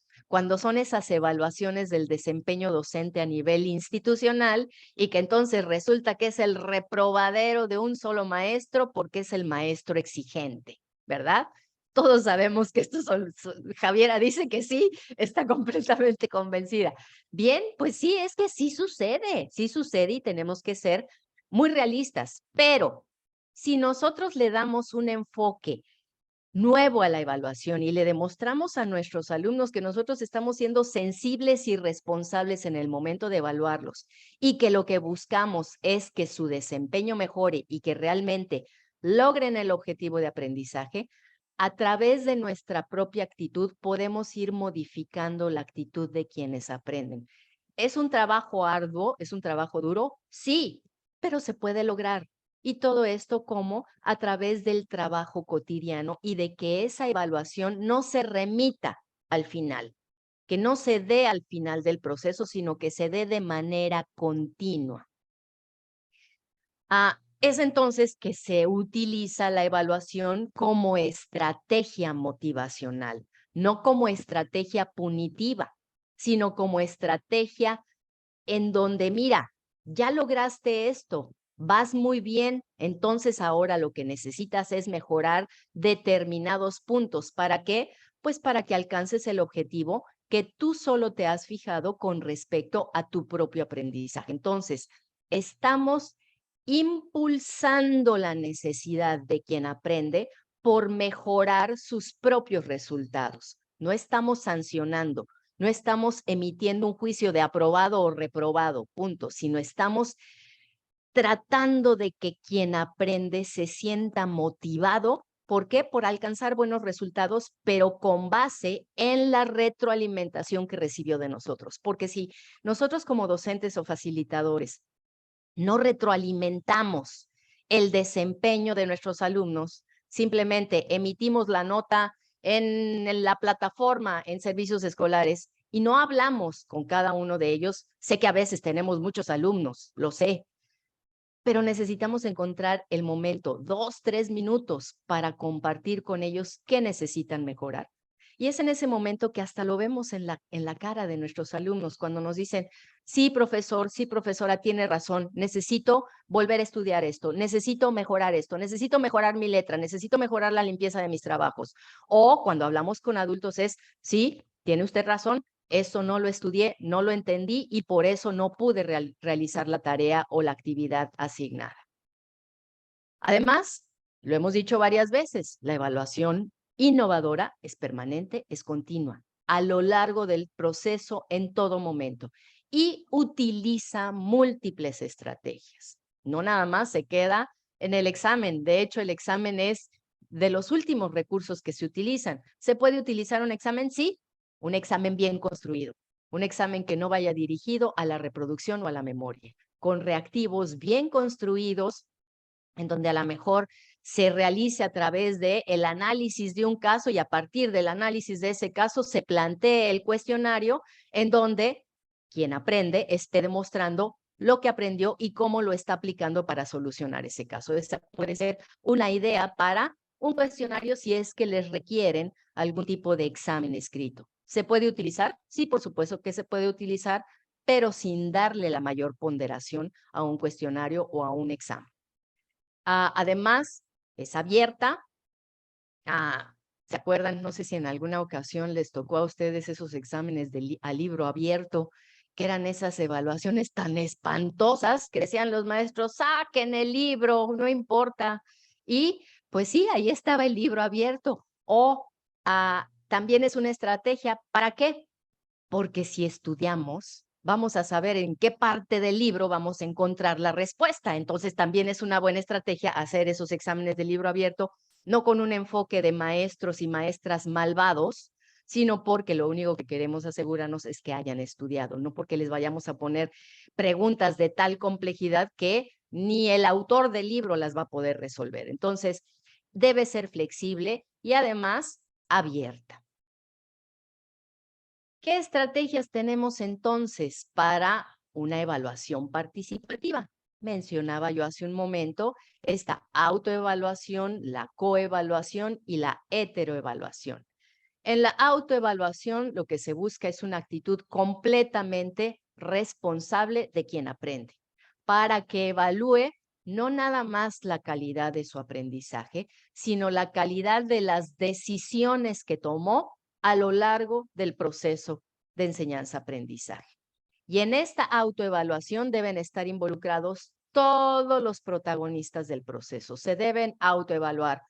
son esas evaluaciones del desempeño docente a nivel institucional y que entonces resulta que es el reprobadero de un solo maestro porque es el maestro exigente, ¿verdad? Todos sabemos que estos Javiera dice que sí, está completamente convencida. Bien, pues sí, es que sí sucede y tenemos que ser muy realistas, pero si nosotros le damos un enfoque nuevo a la evaluación y le demostramos a nuestros alumnos que nosotros estamos siendo sensibles y responsables en el momento de evaluarlos y que lo que buscamos es que su desempeño mejore y que realmente logren el objetivo de aprendizaje, a través de nuestra propia actitud podemos ir modificando la actitud de quienes aprenden. ¿Es un trabajo arduo? ¿Es un trabajo duro? Sí, pero se puede lograr. Y todo esto como a través del trabajo cotidiano y de que esa evaluación no se remita al final, que no se dé al final del proceso, sino que se dé de manera continua. Es entonces que se utiliza la evaluación como estrategia motivacional, no como estrategia punitiva, sino como estrategia en donde, mira, ya lograste esto, vas muy bien, entonces ahora lo que necesitas es mejorar determinados puntos. ¿Para qué? Pues para que alcances el objetivo que tú solo te has fijado con respecto a tu propio aprendizaje. Entonces, estamos impulsando la necesidad de quien aprende por mejorar sus propios resultados. No estamos sancionando, no estamos emitiendo un juicio de aprobado o reprobado, punto, sino estamos tratando de que quien aprende se sienta motivado. ¿Por qué? Por alcanzar buenos resultados, pero con base en la retroalimentación que recibió de nosotros. Porque si nosotros como docentes o facilitadores no retroalimentamos el desempeño de nuestros alumnos, simplemente emitimos la nota en la plataforma en servicios escolares y no hablamos con cada uno de ellos. Sé que a veces tenemos muchos alumnos, lo sé, pero necesitamos encontrar el momento, 2, 3 minutos para compartir con ellos qué necesitan mejorar. Y es en ese momento que hasta lo vemos en la cara de nuestros alumnos cuando nos dicen, sí, profesor, sí, profesora, tiene razón, necesito volver a estudiar esto, necesito mejorar mi letra, necesito mejorar la limpieza de mis trabajos. O cuando hablamos con adultos es, sí, tiene usted razón, eso no lo estudié, no lo entendí y por eso no pude realizar la tarea o la actividad asignada. Además, lo hemos dicho varias veces, la evaluación innovadora es permanente, es continua, a lo largo del proceso en todo momento y utiliza múltiples estrategias. No nada más se queda en el examen. De hecho, el examen es de los últimos recursos que se utilizan. ¿Se puede utilizar un examen? Sí, un examen bien construido, un examen que no vaya dirigido a la reproducción o a la memoria, con reactivos bien construidos en donde a lo mejor se realice a través de el análisis de un caso y a partir del análisis de ese caso se plantee el cuestionario en donde quien aprende esté demostrando lo que aprendió y cómo lo está aplicando para solucionar ese caso. Esta puede ser una idea para un cuestionario si es que les requieren algún tipo de examen escrito. ¿Se puede utilizar? Sí, por supuesto que se puede utilizar, pero sin darle la mayor ponderación a un cuestionario o a un examen. Además, es abierta. ¿Se acuerdan? No sé si en alguna ocasión les tocó a ustedes esos exámenes a libro abierto, que eran esas evaluaciones tan espantosas que decían los maestros, saquen el libro, no importa. Y pues sí, ahí estaba el libro abierto. O también es una estrategia, ¿para qué? Porque si estudiamos, vamos a saber en qué parte del libro vamos a encontrar la respuesta. Entonces también es una buena estrategia hacer esos exámenes de libro abierto, no con un enfoque de maestros y maestras malvados, sino porque lo único que queremos asegurarnos es que hayan estudiado, no porque les vayamos a poner preguntas de tal complejidad que ni el autor del libro las va a poder resolver. Entonces, debe ser flexible y además abierta. ¿Qué estrategias tenemos entonces para una evaluación participativa? Mencionaba yo hace un momento esta autoevaluación, la coevaluación y la heteroevaluación. En la autoevaluación lo que se busca es una actitud completamente responsable de quien aprende, para que evalúe no nada más la calidad de su aprendizaje, sino la calidad de las decisiones que tomó a lo largo del proceso de enseñanza-aprendizaje. Y en esta autoevaluación deben estar involucrados todos los protagonistas del proceso. Se deben autoevaluar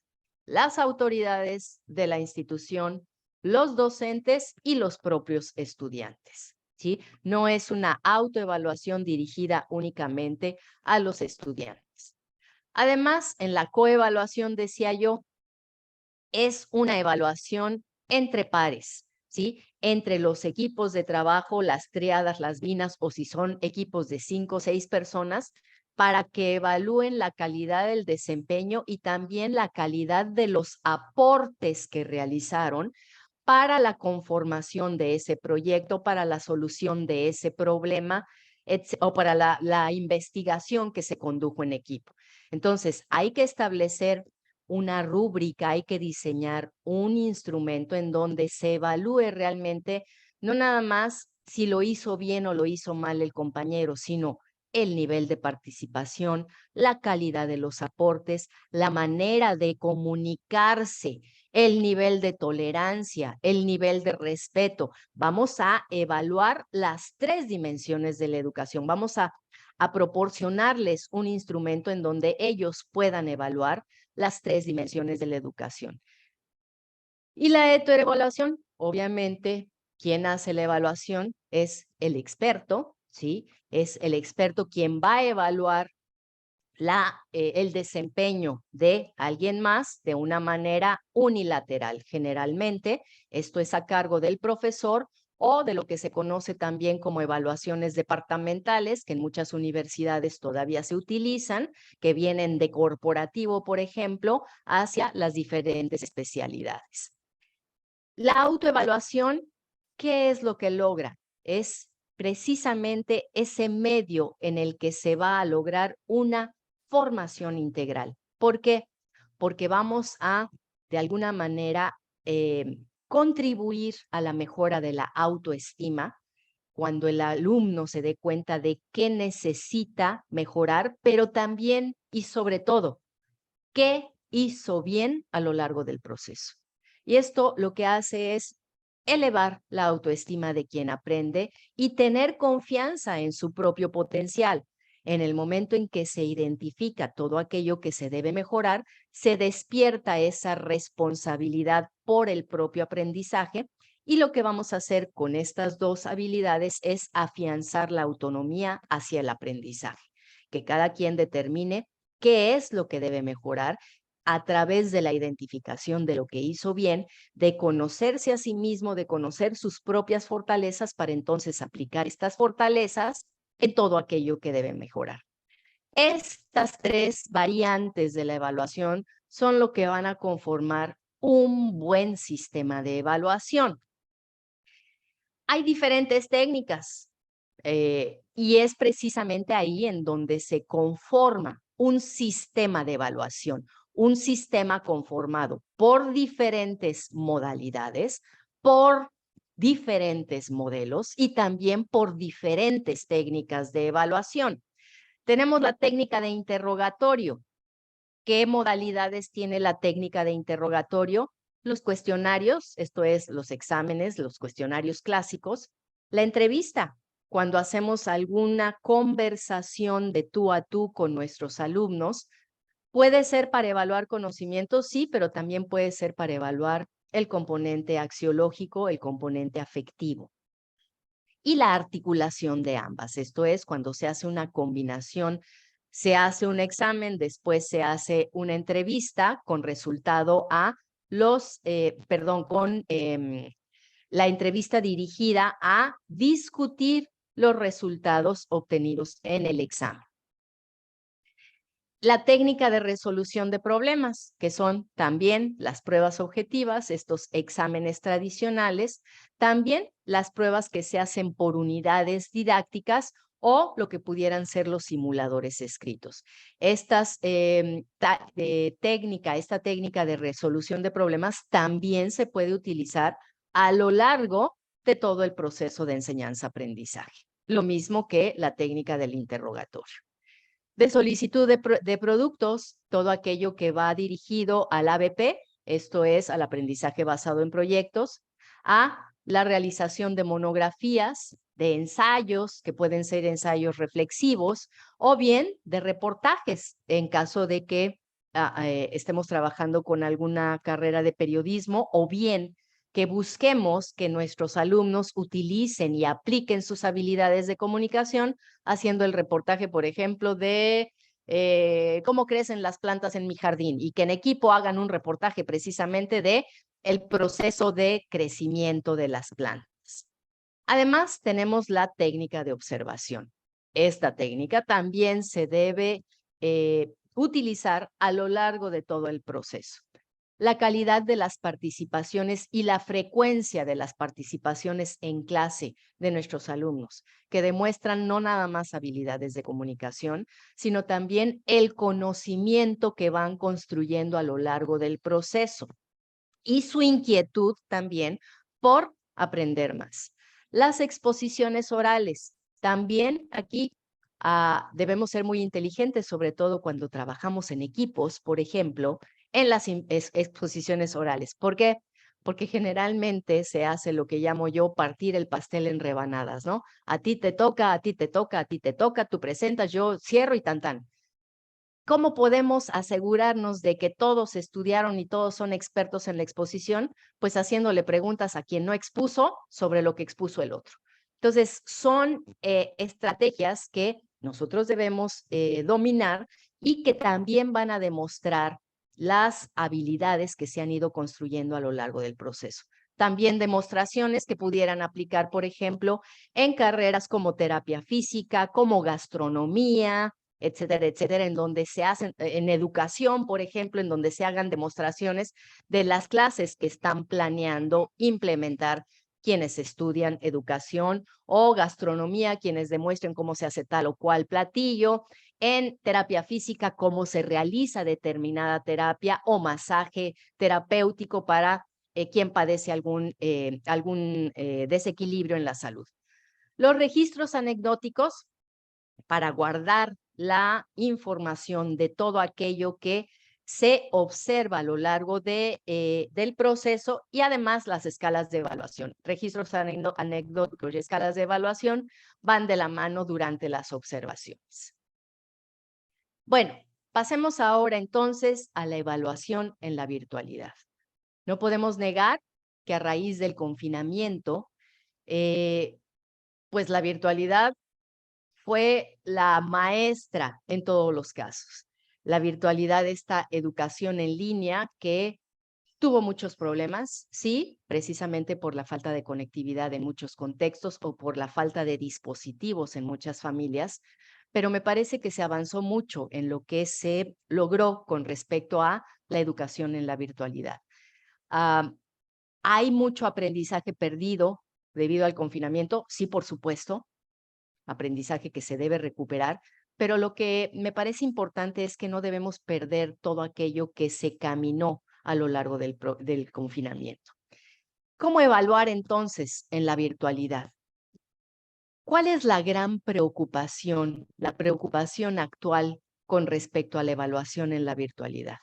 las autoridades de la institución, los docentes y los propios estudiantes. ¿Sí? No es una autoevaluación dirigida únicamente a los estudiantes. Además, en la coevaluación, decía yo, es una evaluación entre pares, ¿sí? Entre los equipos de trabajo, las triadas, las binas, o si son equipos de 5 o 6 personas, para que evalúen la calidad del desempeño y también la calidad de los aportes que realizaron para la conformación de ese proyecto, para la solución de ese problema o para la investigación que se condujo en equipo. Entonces, hay que establecer una rúbrica, hay que diseñar un instrumento en donde se evalúe realmente no nada más si lo hizo bien o lo hizo mal el compañero, sino el nivel de participación, la calidad de los aportes, la manera de comunicarse, el nivel de tolerancia, el nivel de respeto. Vamos a evaluar las 3 dimensiones de la educación. Vamos a proporcionarles un instrumento en donde ellos puedan evaluar las 3 dimensiones de la educación. Y la heteroevaluación, obviamente, quien hace la evaluación es el experto, ¿sí? Es el experto quien va a evaluar el desempeño de alguien más de una manera unilateral. Generalmente, esto es a cargo del profesor o de lo que se conoce también como evaluaciones departamentales, que en muchas universidades todavía se utilizan, que vienen de corporativo, por ejemplo, hacia las diferentes especialidades. La autoevaluación, ¿qué es lo que logra? Es precisamente ese medio en el que se va a lograr una formación integral. ¿Por qué? Porque vamos a, de alguna manera, contribuir a la mejora de la autoestima cuando el alumno se dé cuenta de qué necesita mejorar, pero también y sobre todo, qué hizo bien a lo largo del proceso. Y esto lo que hace es elevar la autoestima de quien aprende y tener confianza en su propio potencial. En el momento en que se identifica todo aquello que se debe mejorar, se despierta esa responsabilidad por el propio aprendizaje y lo que vamos a hacer con estas 2 habilidades es afianzar la autonomía hacia el aprendizaje, que cada quien determine qué es lo que debe mejorar a través de la identificación de lo que hizo bien, de conocerse a sí mismo, de conocer sus propias fortalezas para entonces aplicar estas fortalezas en todo aquello que debe mejorar. Estas 3 variantes de la evaluación son lo que van a conformar un buen sistema de evaluación. Hay diferentes técnicas y es precisamente ahí en donde se conforma un sistema de evaluación, un sistema conformado por diferentes modalidades, por diferentes modelos y también por diferentes técnicas de evaluación. Tenemos la técnica de interrogatorio. ¿Qué modalidades tiene la técnica de interrogatorio? Los cuestionarios, esto es, los exámenes, los cuestionarios clásicos. La entrevista, cuando hacemos alguna conversación de tú a tú con nuestros alumnos, puede ser para evaluar conocimientos, sí, pero también puede ser para evaluar el componente axiológico, el componente afectivo. Y la articulación de ambas, esto es, cuando se hace una combinación, se hace un examen, después se hace una entrevista con resultado a con la entrevista dirigida a discutir los resultados obtenidos en el examen. La técnica de resolución de problemas, que son también las pruebas objetivas, estos exámenes tradicionales, también las pruebas que se hacen por unidades didácticas o lo que pudieran ser los simuladores escritos. Esta técnica de resolución de problemas también se puede utilizar a lo largo de todo el proceso de enseñanza-aprendizaje, lo mismo que la técnica del interrogatorio. De solicitud de productos, todo aquello que va dirigido al ABP, esto es, al aprendizaje basado en proyectos, a la realización de monografías, de ensayos, que pueden ser ensayos reflexivos, o bien de reportajes, en caso de que estemos trabajando con alguna carrera de periodismo, o bien que busquemos que nuestros alumnos utilicen y apliquen sus habilidades de comunicación haciendo el reportaje, por ejemplo, de cómo crecen las plantas en mi jardín y que en equipo hagan un reportaje precisamente de el proceso de crecimiento de las plantas. Además, tenemos la técnica de observación. Esta técnica también se debe utilizar a lo largo de todo el proceso. La calidad de las participaciones y la frecuencia de las participaciones en clase de nuestros alumnos, que demuestran no nada más habilidades de comunicación, sino también el conocimiento que van construyendo a lo largo del proceso y su inquietud también por aprender más. Las exposiciones orales, también aquí debemos ser muy inteligentes, sobre todo cuando trabajamos en equipos, por ejemplo, en las exposiciones orales. ¿Por qué? Porque generalmente se hace lo que llamo yo partir el pastel en rebanadas, ¿no? A ti te toca, a ti te toca, a ti te toca, tú presentas, yo cierro y tan tan. ¿Cómo podemos asegurarnos de que todos estudiaron y todos son expertos en la exposición? Pues haciéndole preguntas a quien no expuso sobre lo que expuso el otro. Entonces, son estrategias que nosotros debemos dominar y que también van a demostrar las habilidades que se han ido construyendo a lo largo del proceso. También demostraciones que pudieran aplicar, por ejemplo, en carreras como terapia física, como gastronomía, etcétera, en donde se hacen, en educación, por ejemplo, en donde se hagan demostraciones de las clases que están planeando implementar quienes estudian educación o gastronomía, quienes demuestren cómo se hace tal o cual platillo, en terapia física, cómo se realiza determinada terapia o masaje terapéutico para quien padece algún desequilibrio en la salud. Los registros anecdóticos para guardar la información de todo aquello que se observa a lo largo del proceso y además las escalas de evaluación. Registros anecdóticos y escalas de evaluación van de la mano durante las observaciones. Bueno, pasemos ahora entonces a la evaluación en la virtualidad. No podemos negar que a raíz del confinamiento, pues la virtualidad fue la maestra en todos los casos. La virtualidad de esta educación en línea que tuvo muchos problemas, sí, precisamente por la falta de conectividad en muchos contextos o por la falta de dispositivos en muchas familias, pero me parece que se avanzó mucho en lo que se logró con respecto a la educación en la virtualidad. ¿Hay mucho aprendizaje perdido debido al confinamiento? Sí, por supuesto, aprendizaje que se debe recuperar, pero lo que me parece importante es que no debemos perder todo aquello que se caminó a lo largo del confinamiento. ¿Cómo evaluar entonces en la virtualidad? ¿Cuál es la gran preocupación, la preocupación actual con respecto a la evaluación en la virtualidad.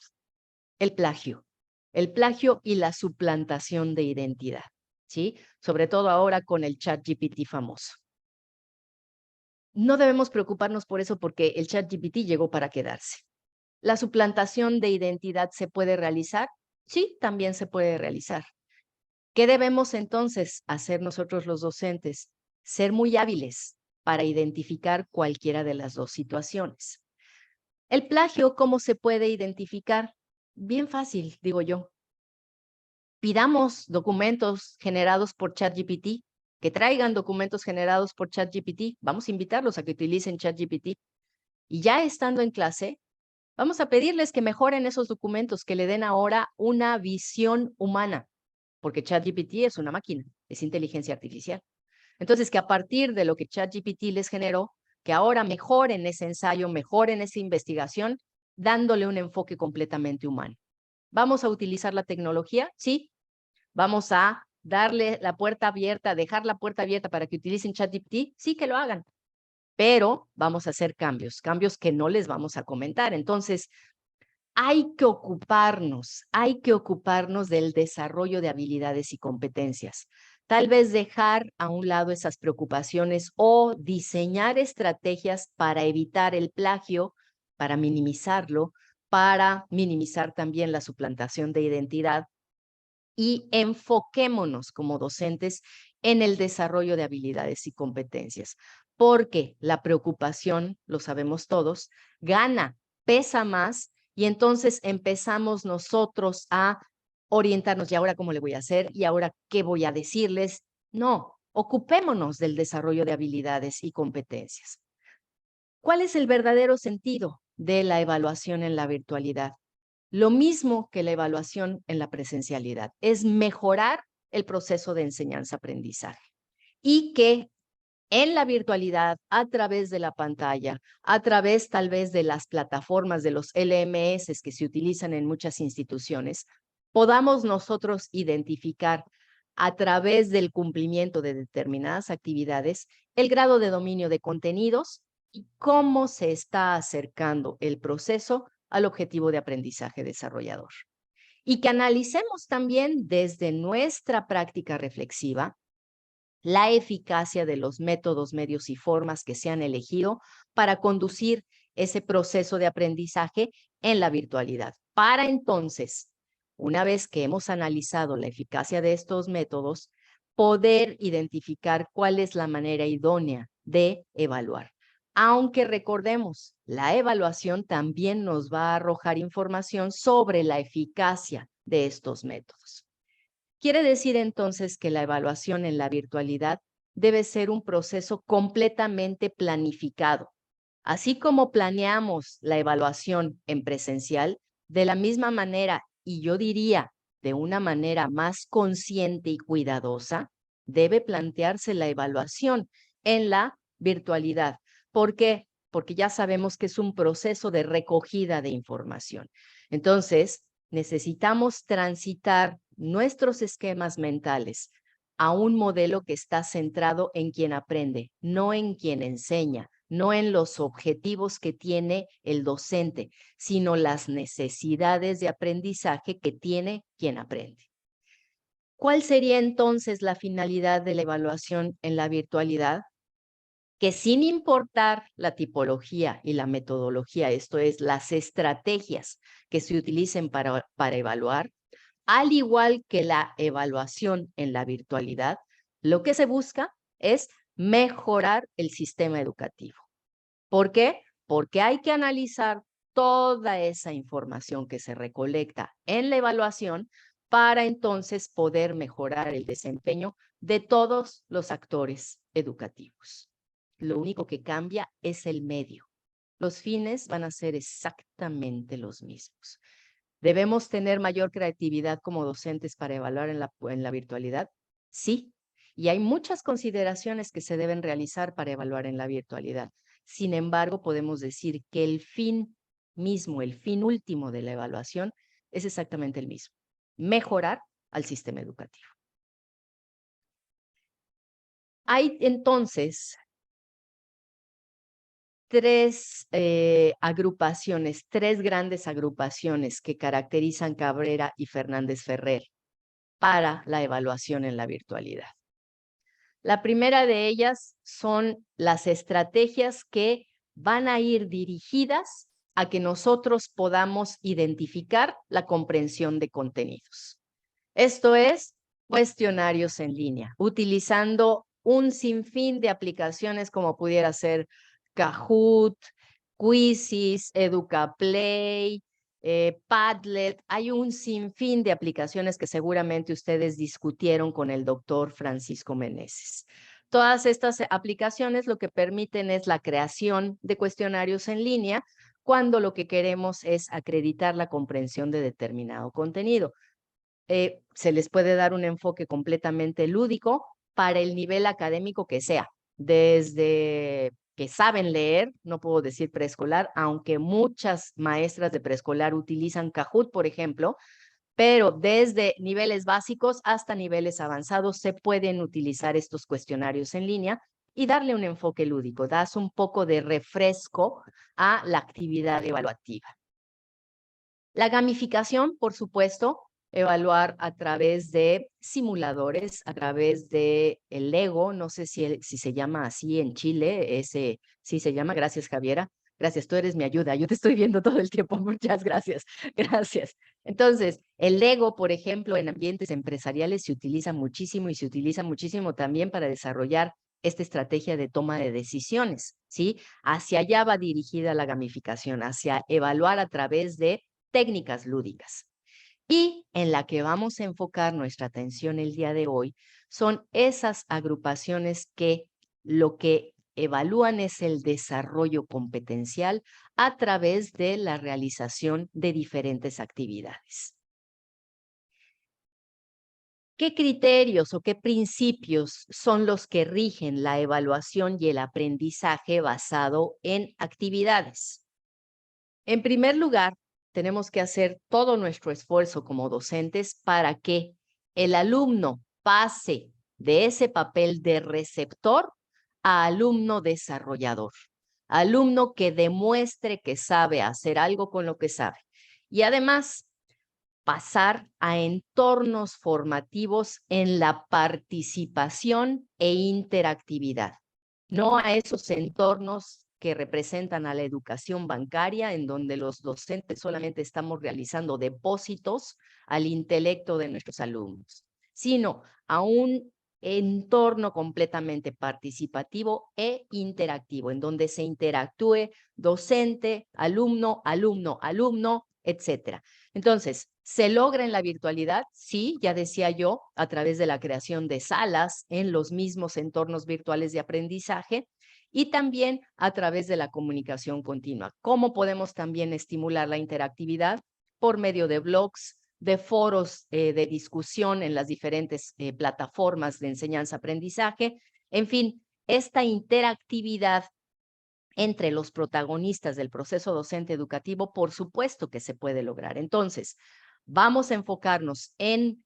El plagio y la suplantación de identidad, ¿sí? Sobre todo ahora con el ChatGPT famoso. No debemos preocuparnos por eso porque el ChatGPT llegó para quedarse. ¿La suplantación de identidad se puede realizar? Sí, también se puede realizar. ¿Qué debemos entonces hacer nosotros los docentes? Ser muy hábiles para identificar cualquiera de las dos situaciones. El plagio, ¿cómo se puede identificar? Bien fácil, digo yo. Pidamos documentos generados por ChatGPT, que traigan documentos generados por ChatGPT. Vamos a invitarlos a que utilicen ChatGPT. Y ya estando en clase, vamos a pedirles que mejoren esos documentos, que le den ahora una visión humana, porque ChatGPT es una máquina, es inteligencia artificial. Entonces, que a partir de lo que ChatGPT les generó, que ahora mejoren ese ensayo, mejoren esa investigación, dándole un enfoque completamente humano. ¿Vamos a utilizar la tecnología? Sí. ¿Vamos a darle la puerta abierta, dejar la puerta abierta para que utilicen ChatGPT? Sí, que lo hagan. Pero vamos a hacer cambios que no les vamos a comentar. Entonces, hay que ocuparnos del desarrollo de habilidades y competencias. Tal vez dejar a un lado esas preocupaciones o diseñar estrategias para evitar el plagio, para minimizarlo, para minimizar también la suplantación de identidad y enfoquémonos como docentes en el desarrollo de habilidades y competencias, porque la preocupación, lo sabemos todos, gana, pesa más y entonces empezamos nosotros a orientarnos, ¿y ahora cómo le voy a hacer? ¿Y ahora qué voy a decirles? No, ocupémonos del desarrollo de habilidades y competencias. ¿Cuál es el verdadero sentido de la evaluación en la virtualidad? Lo mismo que la evaluación en la presencialidad, es mejorar el proceso de enseñanza-aprendizaje y que en la virtualidad, a través de la pantalla, a través tal vez de las plataformas de los LMS que se utilizan en muchas instituciones, podamos nosotros identificar a través del cumplimiento de determinadas actividades el grado de dominio de contenidos y cómo se está acercando el proceso al objetivo de aprendizaje desarrollador. Y que analicemos también desde nuestra práctica reflexiva la eficacia de los métodos, medios y formas que se han elegido para conducir ese proceso de aprendizaje en la virtualidad. Para entonces, una vez que hemos analizado la eficacia de estos métodos, poder identificar cuál es la manera idónea de evaluar. Aunque recordemos, la evaluación también nos va a arrojar información sobre la eficacia de estos métodos. Quiere decir entonces que la evaluación en la virtualidad debe ser un proceso completamente planificado. Así como planeamos la evaluación en presencial, de la misma manera, y yo diría de una manera más consciente y cuidadosa, debe plantearse la evaluación en la virtualidad. ¿Por qué? Porque ya sabemos que es un proceso de recogida de información. Entonces, necesitamos transitar nuestros esquemas mentales a un modelo que está centrado en quien aprende, no en quien enseña, no en los objetivos que tiene el docente, sino las necesidades de aprendizaje que tiene quien aprende. ¿Cuál sería entonces la finalidad de la evaluación en la virtualidad? Que sin importar la tipología y la metodología, esto es, las estrategias que se utilicen para evaluar, al igual que la evaluación en la virtualidad, lo que se busca es mejorar el sistema educativo. ¿Por qué? Porque hay que analizar toda esa información que se recolecta en la evaluación para entonces poder mejorar el desempeño de todos los actores educativos. Lo único que cambia es el medio. Los fines van a ser exactamente los mismos. ¿Debemos tener mayor creatividad como docentes para evaluar en la virtualidad? Sí, y hay muchas consideraciones que se deben realizar para evaluar en la virtualidad. Sin embargo, podemos decir que el fin mismo, el fin último de la evaluación es exactamente el mismo: mejorar al sistema educativo. Hay entonces tres agrupaciones, tres grandes agrupaciones que caracterizan Cabrera y Fernández Ferrer para la evaluación en la virtualidad. La primera de ellas son las estrategias que van a ir dirigidas a que nosotros podamos identificar la comprensión de contenidos. Esto es cuestionarios en línea, utilizando un sinfín de aplicaciones como pudiera ser Kahoot, Quizzes, EducaPlay, Padlet. Hay un sinfín de aplicaciones que seguramente ustedes discutieron con el doctor Francisco Meneses. Todas estas aplicaciones lo que permiten es la creación de cuestionarios en línea cuando lo que queremos es acreditar la comprensión de determinado contenido. Se les puede dar un enfoque completamente lúdico para el nivel académico que sea, desde que saben leer, no puedo decir preescolar, aunque muchas maestras de preescolar utilizan Kahoot, por ejemplo, pero desde niveles básicos hasta niveles avanzados se pueden utilizar estos cuestionarios en línea y darle un enfoque lúdico, das un poco de refresco a la actividad evaluativa. La gamificación, por supuesto, evaluar a través de simuladores, a través de el Lego, no sé si se llama así en Chile, sí se llama, gracias Javiera, gracias, tú eres mi ayuda, yo te estoy viendo todo el tiempo, muchas gracias, gracias. Entonces, el Lego, por ejemplo, en ambientes empresariales se utiliza muchísimo y se utiliza muchísimo también para desarrollar esta estrategia de toma de decisiones, ¿sí? Hacia allá va dirigida la gamificación, hacia evaluar a través de técnicas lúdicas. Y en la que vamos a enfocar nuestra atención el día de hoy son esas agrupaciones que lo que evalúan es el desarrollo competencial a través de la realización de diferentes actividades. ¿Qué criterios o qué principios son los que rigen la evaluación y el aprendizaje basado en actividades? En primer lugar, tenemos que hacer todo nuestro esfuerzo como docentes para que el alumno pase de ese papel de receptor a alumno desarrollador, alumno que demuestre que sabe hacer algo con lo que sabe. Y además, pasar a entornos formativos en la participación e interactividad, no a esos entornos que representan a la educación bancaria, en donde los docentes solamente estamos realizando depósitos al intelecto de nuestros alumnos, sino a un entorno completamente participativo e interactivo, en donde se interactúe docente, alumno, alumno, alumno, etcétera. Entonces, ¿se logra en la virtualidad? Sí, ya decía yo, a través de la creación de salas en los mismos entornos virtuales de aprendizaje y también a través de la comunicación continua. ¿Cómo podemos también estimular la interactividad? Por medio de blogs, de foros de discusión en las diferentes plataformas de enseñanza-aprendizaje. En fin, esta interactividad entre los protagonistas del proceso docente educativo, por supuesto que se puede lograr. Entonces, vamos a enfocarnos en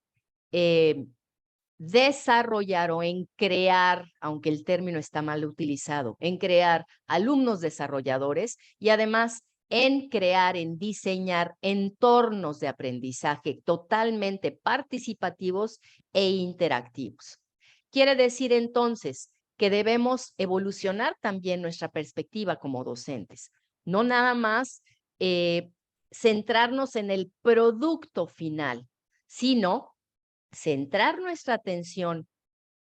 desarrollar o en crear, aunque el término está mal utilizado, en crear alumnos desarrolladores y además en crear, en diseñar entornos de aprendizaje totalmente participativos e interactivos. Quiere decir entonces que debemos evolucionar también nuestra perspectiva como docentes, no nada más centrarnos en el producto final, sino centrar nuestra atención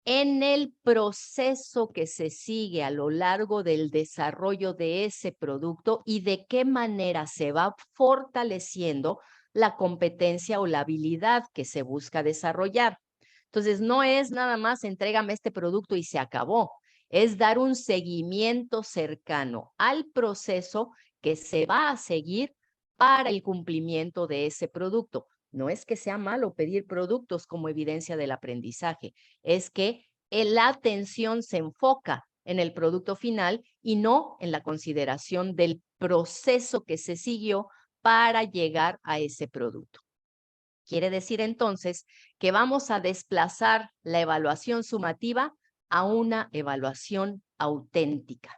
en el proceso que se sigue a lo largo del desarrollo de ese producto y de qué manera se va fortaleciendo la competencia o la habilidad que se busca desarrollar. Entonces, no es nada más entrégame este producto y se acabó, es dar un seguimiento cercano al proceso que se va a seguir para el cumplimiento de ese producto. No es que sea malo pedir productos como evidencia del aprendizaje, es que la atención se enfoca en el producto final y no en la consideración del proceso que se siguió para llegar a ese producto. Quiere decir entonces que vamos a desplazar la evaluación sumativa a una evaluación auténtica.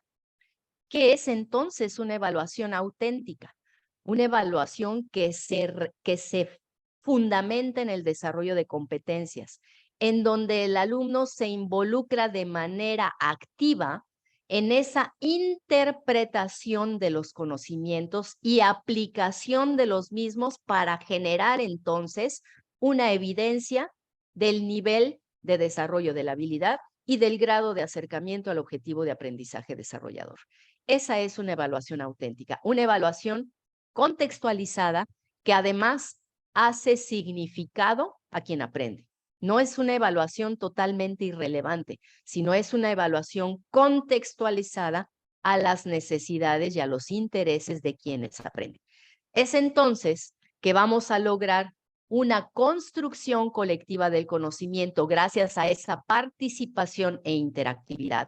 ¿Qué es entonces una evaluación auténtica? Una evaluación que se fundamenta en el desarrollo de competencias, en donde el alumno se involucra de manera activa en esa interpretación de los conocimientos y aplicación de los mismos para generar entonces una evidencia del nivel de desarrollo de la habilidad y del grado de acercamiento al objetivo de aprendizaje desarrollador. Esa es una evaluación auténtica, una evaluación contextualizada que además hace significado a quien aprende. No es una evaluación totalmente irrelevante, sino es una evaluación contextualizada a las necesidades y a los intereses de quienes aprenden. Es entonces que vamos a lograr una construcción colectiva del conocimiento gracias a esa participación e interactividad,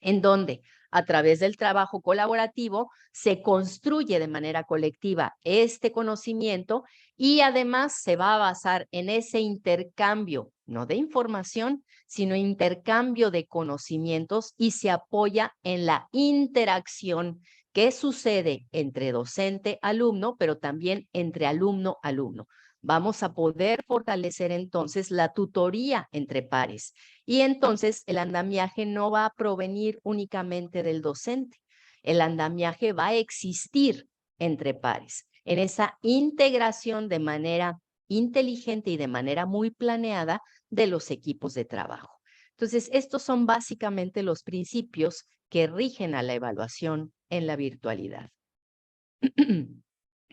en donde a través del trabajo colaborativo se construye de manera colectiva este conocimiento y además se va a basar en ese intercambio, no de información, sino intercambio de conocimientos y se apoya en la interacción que sucede entre docente-alumno, pero también entre alumno-alumno. Vamos a poder fortalecer entonces la tutoría entre pares. Y entonces el andamiaje no va a provenir únicamente del docente. El andamiaje va a existir entre pares, en esa integración de manera inteligente y de manera muy planeada de los equipos de trabajo. Entonces, estos son básicamente los principios que rigen a la evaluación en la virtualidad.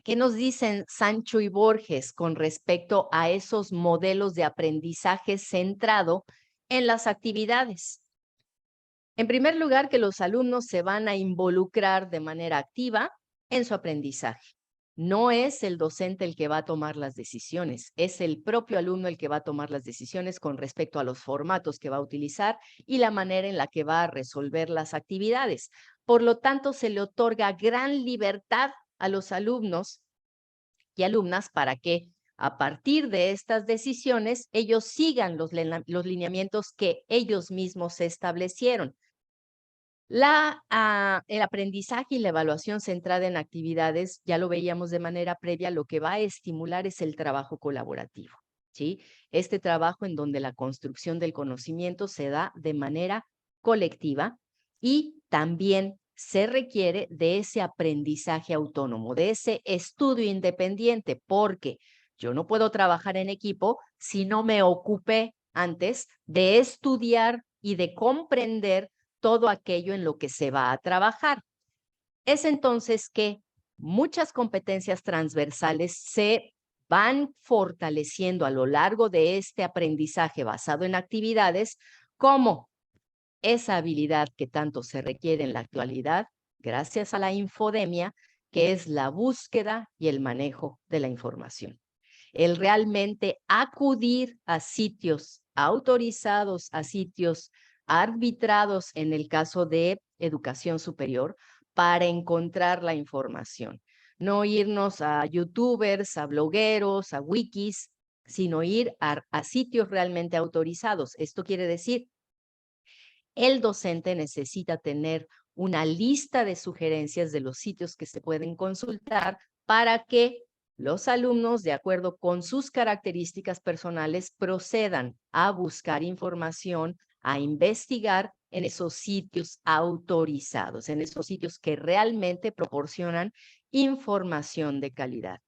¿Qué nos dicen Sancho y Borges con respecto a esos modelos de aprendizaje centrado en las actividades? En primer lugar, que los alumnos se van a involucrar de manera activa en su aprendizaje. No es el docente el que va a tomar las decisiones, es el propio alumno el que va a tomar las decisiones con respecto a los formatos que va a utilizar y la manera en la que va a resolver las actividades. Por lo tanto, se le otorga gran libertad a los alumnos y alumnas para que a partir de estas decisiones ellos sigan los lineamientos que ellos mismos se establecieron. El aprendizaje y la evaluación centrada en actividades, ya lo veíamos de manera previa, lo que va a estimular es el trabajo colaborativo, ¿sí? Este trabajo en donde la construcción del conocimiento se da de manera colectiva y también se requiere de ese aprendizaje autónomo, de ese estudio independiente, porque yo no puedo trabajar en equipo si no me ocupé antes de estudiar y de comprender todo aquello en lo que se va a trabajar. Es entonces que muchas competencias transversales se van fortaleciendo a lo largo de este aprendizaje basado en actividades, como esa habilidad que tanto se requiere en la actualidad, gracias a la infodemia, que es la búsqueda y el manejo de la información. El realmente acudir a sitios autorizados, a sitios arbitrados en el caso de educación superior para encontrar la información. No irnos a youtubers, a blogueros, a wikis, sino ir a sitios realmente autorizados. Esto quiere decir, el docente necesita tener una lista de sugerencias de los sitios que se pueden consultar para que los alumnos, de acuerdo con sus características personales, procedan a buscar información, a investigar en esos sitios autorizados, en esos sitios que realmente proporcionan información de calidad.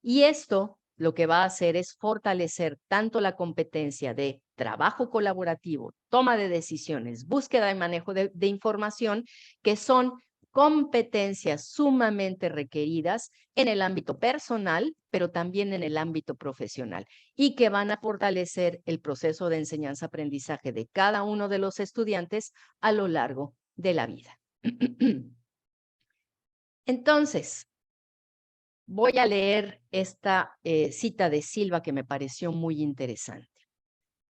Y esto lo que va a hacer es fortalecer tanto la competencia de trabajo colaborativo, toma de decisiones, búsqueda y manejo de información, que son competencias sumamente requeridas en el ámbito personal, pero también en el ámbito profesional, y que van a fortalecer el proceso de enseñanza-aprendizaje de cada uno de los estudiantes a lo largo de la vida. Entonces, voy a leer esta cita de Silva que me pareció muy interesante.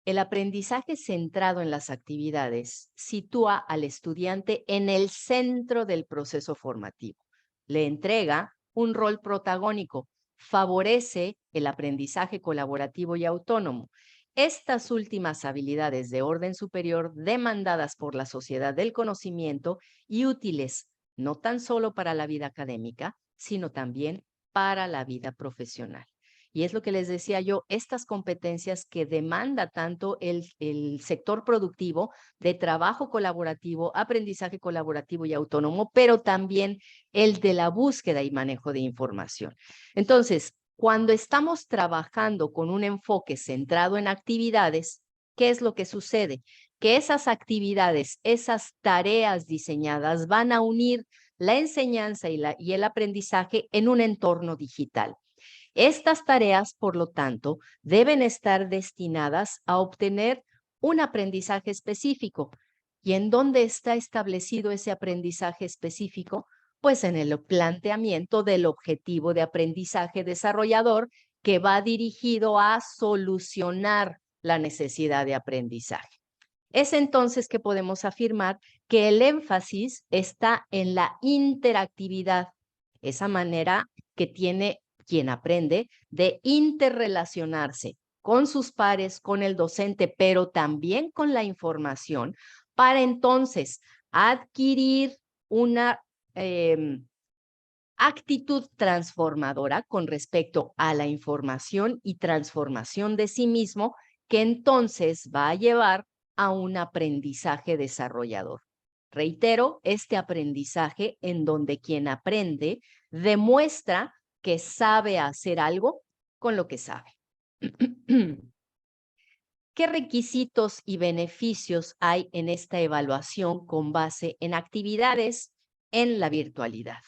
El aprendizaje centrado en las actividades sitúa al estudiante en el centro del proceso formativo. Le entrega un rol protagónico, favorece el aprendizaje colaborativo y autónomo. Estas últimas habilidades de orden superior demandadas por la sociedad del conocimiento y útiles no tan solo para la vida académica, sino también para la vida profesional. Y es lo que les decía yo, estas competencias que demanda tanto el sector productivo de trabajo colaborativo, aprendizaje colaborativo y autónomo, pero también el de la búsqueda y manejo de información. Entonces, cuando estamos trabajando con un enfoque centrado en actividades, ¿qué es lo que sucede? Que esas actividades, esas tareas diseñadas van a unir la enseñanza y el aprendizaje en un entorno digital. Estas tareas, por lo tanto, deben estar destinadas a obtener un aprendizaje específico. ¿Y en dónde está establecido ese aprendizaje específico? Pues en el planteamiento del objetivo de aprendizaje desarrollador que va dirigido a solucionar la necesidad de aprendizaje. Es entonces que podemos afirmar que el énfasis está en la interactividad, esa manera que tiene quien aprende de interrelacionarse con sus pares, con el docente, pero también con la información, para entonces adquirir una actitud transformadora con respecto a la información y transformación de sí mismo, que entonces va a llevar a un aprendizaje desarrollador. Reitero, este aprendizaje en donde quien aprende demuestra que sabe hacer algo con lo que sabe. ¿Qué requisitos y beneficios hay en esta evaluación con base en actividades en la virtualidad?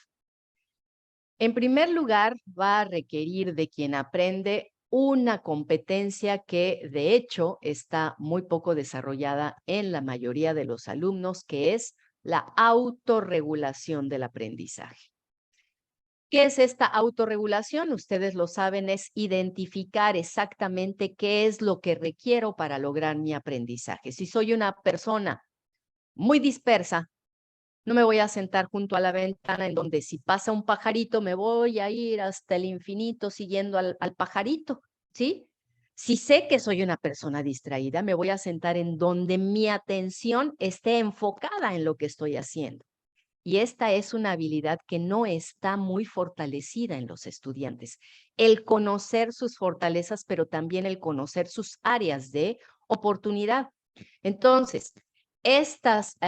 En primer lugar, va a requerir de quien aprende una competencia que, de hecho, está muy poco desarrollada en la mayoría de los alumnos, que es la autorregulación del aprendizaje. ¿Qué es esta autorregulación? Ustedes lo saben, es identificar exactamente qué es lo que requiero para lograr mi aprendizaje. Si soy una persona muy dispersa, no me voy a sentar junto a la ventana en donde si pasa un pajarito me voy a ir hasta el infinito siguiendo al pajarito, ¿sí? Si sé que soy una persona distraída, me voy a sentar en donde mi atención esté enfocada en lo que estoy haciendo. Y esta es una habilidad que no está muy fortalecida en los estudiantes. El conocer sus fortalezas, pero también el conocer sus áreas de oportunidad. Entonces, estas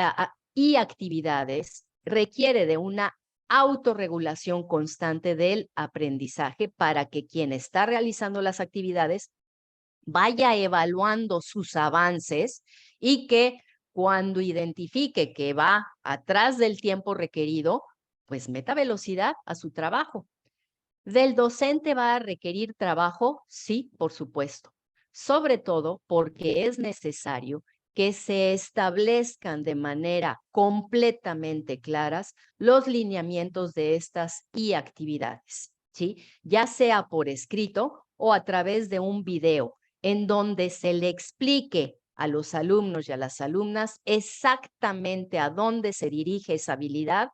y actividades requiere de una autorregulación constante del aprendizaje para que quien está realizando las actividades vaya evaluando sus avances y que cuando identifique que va atrás del tiempo requerido, pues meta velocidad a su trabajo. ¿Del docente va a requerir trabajo? Sí, por supuesto. Sobre todo porque es necesario que se establezcan de manera completamente claras los lineamientos de estas y actividades, ¿sí? Ya sea por escrito o a través de un video en donde se le explique a los alumnos y a las alumnas exactamente a dónde se dirige esa habilidad,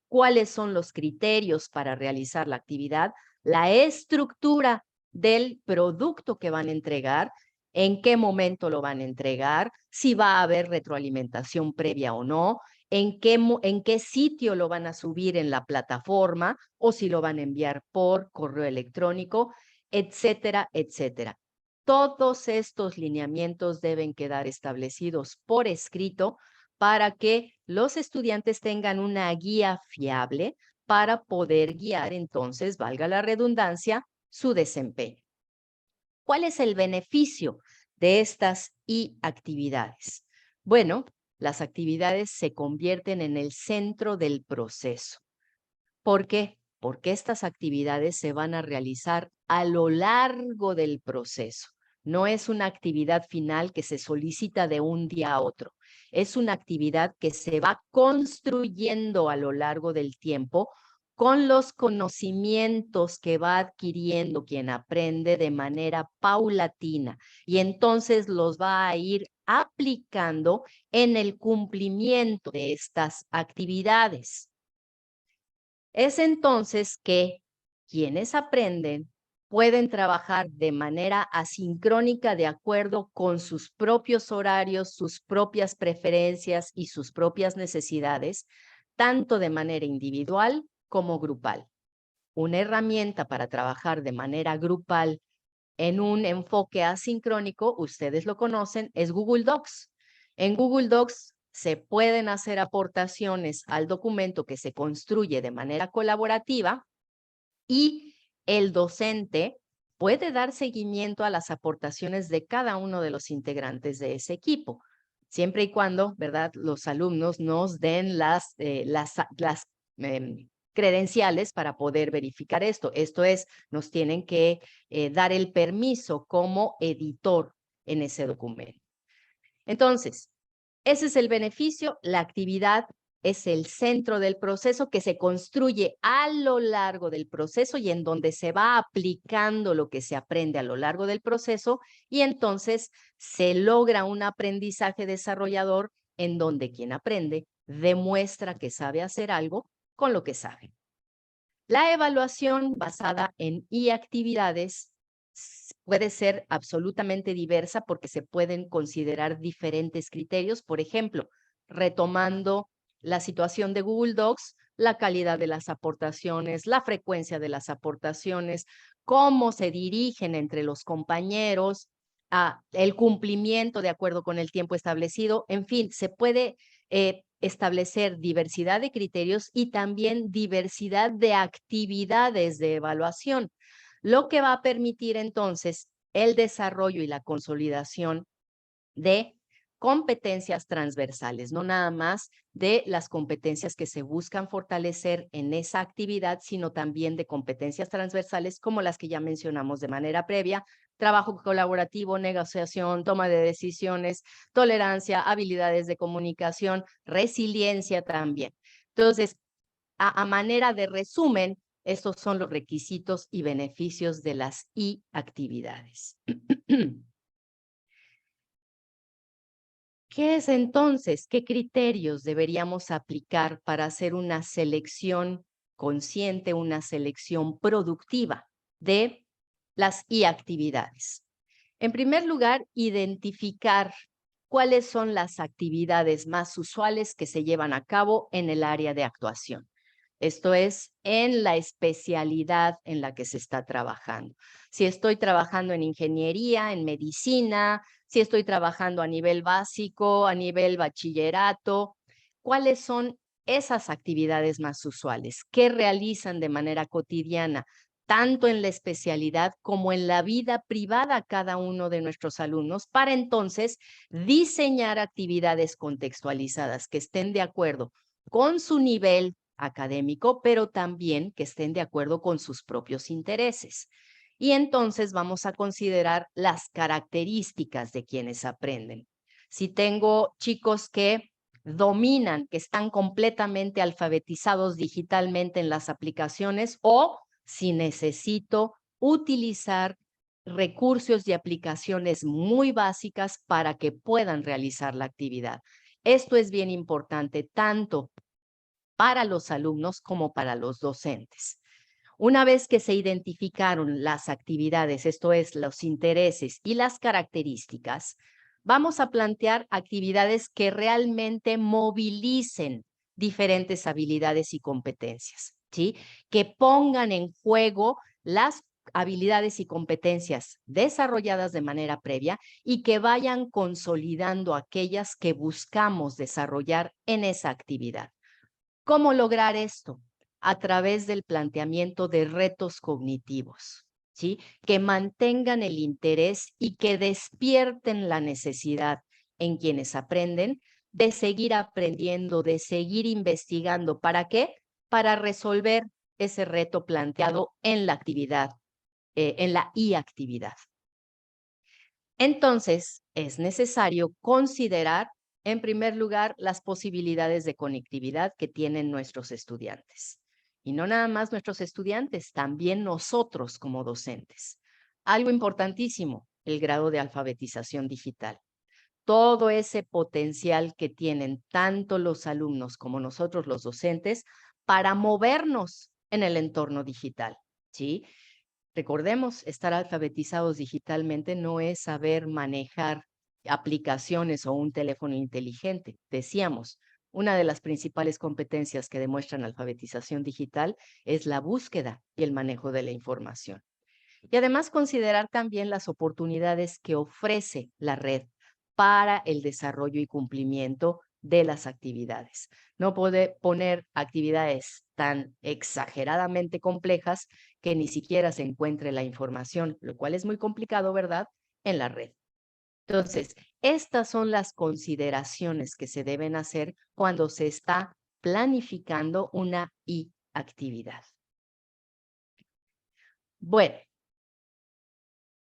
cuáles son los criterios para realizar la actividad, la estructura del producto que van a entregar, en qué momento lo van a entregar, si va a haber retroalimentación previa o no, en qué sitio lo van a subir en la plataforma o si lo van a enviar por correo electrónico, etcétera, etcétera. Todos estos lineamientos deben quedar establecidos por escrito para que los estudiantes tengan una guía fiable para poder guiar, entonces, valga la redundancia, su desempeño. ¿Cuál es el beneficio de estas actividades? Bueno, las actividades se convierten en el centro del proceso. ¿Por qué? Porque estas actividades se van a realizar a lo largo del proceso. No es una actividad final que se solicita de un día a otro. Es una actividad que se va construyendo a lo largo del tiempo con los conocimientos que va adquiriendo quien aprende de manera paulatina y entonces los va a ir aplicando en el cumplimiento de estas actividades. Es entonces que quienes aprenden pueden trabajar de manera asincrónica de acuerdo con sus propios horarios, sus propias preferencias y sus propias necesidades, tanto de manera individual como grupal. Una herramienta para trabajar de manera grupal en un enfoque asincrónico, ustedes lo conocen, es Google Docs. En Google Docs se pueden hacer aportaciones al documento que se construye de manera colaborativa y el docente puede dar seguimiento a las aportaciones de cada uno de los integrantes de ese equipo, siempre y cuando, ¿verdad?, los alumnos nos den las credenciales para poder verificar esto. Esto es, nos tienen que dar el permiso como editor en ese documento. Entonces, ese es el beneficio. La actividad es el centro del proceso que se construye a lo largo del proceso y en donde se va aplicando lo que se aprende a lo largo del proceso y entonces se logra un aprendizaje desarrollador en donde quien aprende demuestra que sabe hacer algo con lo que sabe. La evaluación basada en actividades puede ser absolutamente diversa porque se pueden considerar diferentes criterios. Por ejemplo, retomando la situación de Google Docs, la calidad de las aportaciones, la frecuencia de las aportaciones, cómo se dirigen entre los compañeros, el cumplimiento de acuerdo con el tiempo establecido. En fin, se puede establecer diversidad de criterios y también diversidad de actividades de evaluación, lo que va a permitir entonces el desarrollo y la consolidación de competencias transversales, no nada más de las competencias que se buscan fortalecer en esa actividad, sino también de competencias transversales como las que ya mencionamos de manera previa: trabajo colaborativo, negociación, toma de decisiones, tolerancia, habilidades de comunicación, resiliencia también. Entonces, a manera de resumen, estos son los requisitos y beneficios de las actividades. ¿Qué es entonces? ¿Qué criterios deberíamos aplicar para hacer una selección consciente, una selección productiva de las actividades? En primer lugar, identificar cuáles son las actividades más usuales que se llevan a cabo en el área de actuación. Esto es, en la especialidad en la que se está trabajando. Si estoy trabajando en ingeniería, en medicina, si estoy trabajando a nivel básico, a nivel bachillerato, ¿cuáles son esas actividades más usuales? ¿Qué realizan de manera cotidiana, tanto en la especialidad como en la vida privada cada uno de nuestros alumnos, para entonces diseñar actividades contextualizadas que estén de acuerdo con su nivel académico, pero también que estén de acuerdo con sus propios intereses? Y entonces vamos a considerar las características de quienes aprenden. Si tengo chicos que dominan, que están completamente alfabetizados digitalmente en las aplicaciones, o si necesito utilizar recursos y aplicaciones muy básicas para que puedan realizar la actividad. Esto es bien importante tanto para los alumnos como para los docentes. Una vez que se identificaron las actividades, esto es, los intereses y las características, vamos a plantear actividades que realmente movilicen diferentes habilidades y competencias, ¿sí? Que pongan en juego las habilidades y competencias desarrolladas de manera previa y que vayan consolidando aquellas que buscamos desarrollar en esa actividad. ¿Cómo lograr esto? A través del planteamiento de retos cognitivos, ¿sí? Que mantengan el interés y que despierten la necesidad en quienes aprenden de seguir aprendiendo, de seguir investigando. ¿Para qué? Para resolver ese reto planteado en la actividad, en la actividad. Entonces, es necesario considerar, en primer lugar, las posibilidades de conectividad que tienen nuestros estudiantes. Y no nada más nuestros estudiantes, también nosotros como docentes. Algo importantísimo, el grado de alfabetización digital. Todo ese potencial que tienen tanto los alumnos como nosotros los docentes para movernos en el entorno digital, ¿sí? Recordemos, estar alfabetizados digitalmente no es saber manejar aplicaciones o un teléfono inteligente. Decíamos, Una de las principales competencias que demuestran alfabetización digital es la búsqueda y el manejo de la información. Y además considerar también las oportunidades que ofrece la red para el desarrollo y cumplimiento de las actividades. No puede poner actividades tan exageradamente complejas que ni siquiera se encuentre la información, lo cual es muy complicado, ¿verdad?, en la red. Entonces, estas son las consideraciones que se deben hacer cuando se está planificando una actividad. Bueno,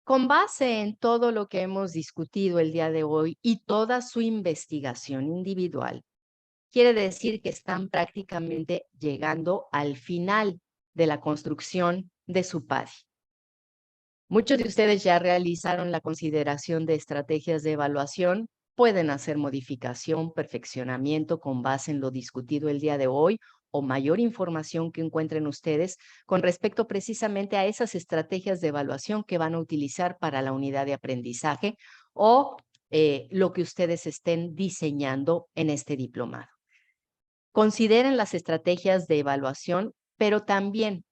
con base en todo lo que hemos discutido el día de hoy y toda su investigación individual, quiere decir que están prácticamente llegando al final de la construcción de su PADI. Muchos de ustedes ya realizaron la consideración de estrategias de evaluación. Pueden hacer modificación, perfeccionamiento con base en lo discutido el día de hoy o mayor información que encuentren ustedes con respecto precisamente a esas estrategias de evaluación que van a utilizar para la unidad de aprendizaje o lo que ustedes estén diseñando en este diplomado. Consideren las estrategias de evaluación, pero también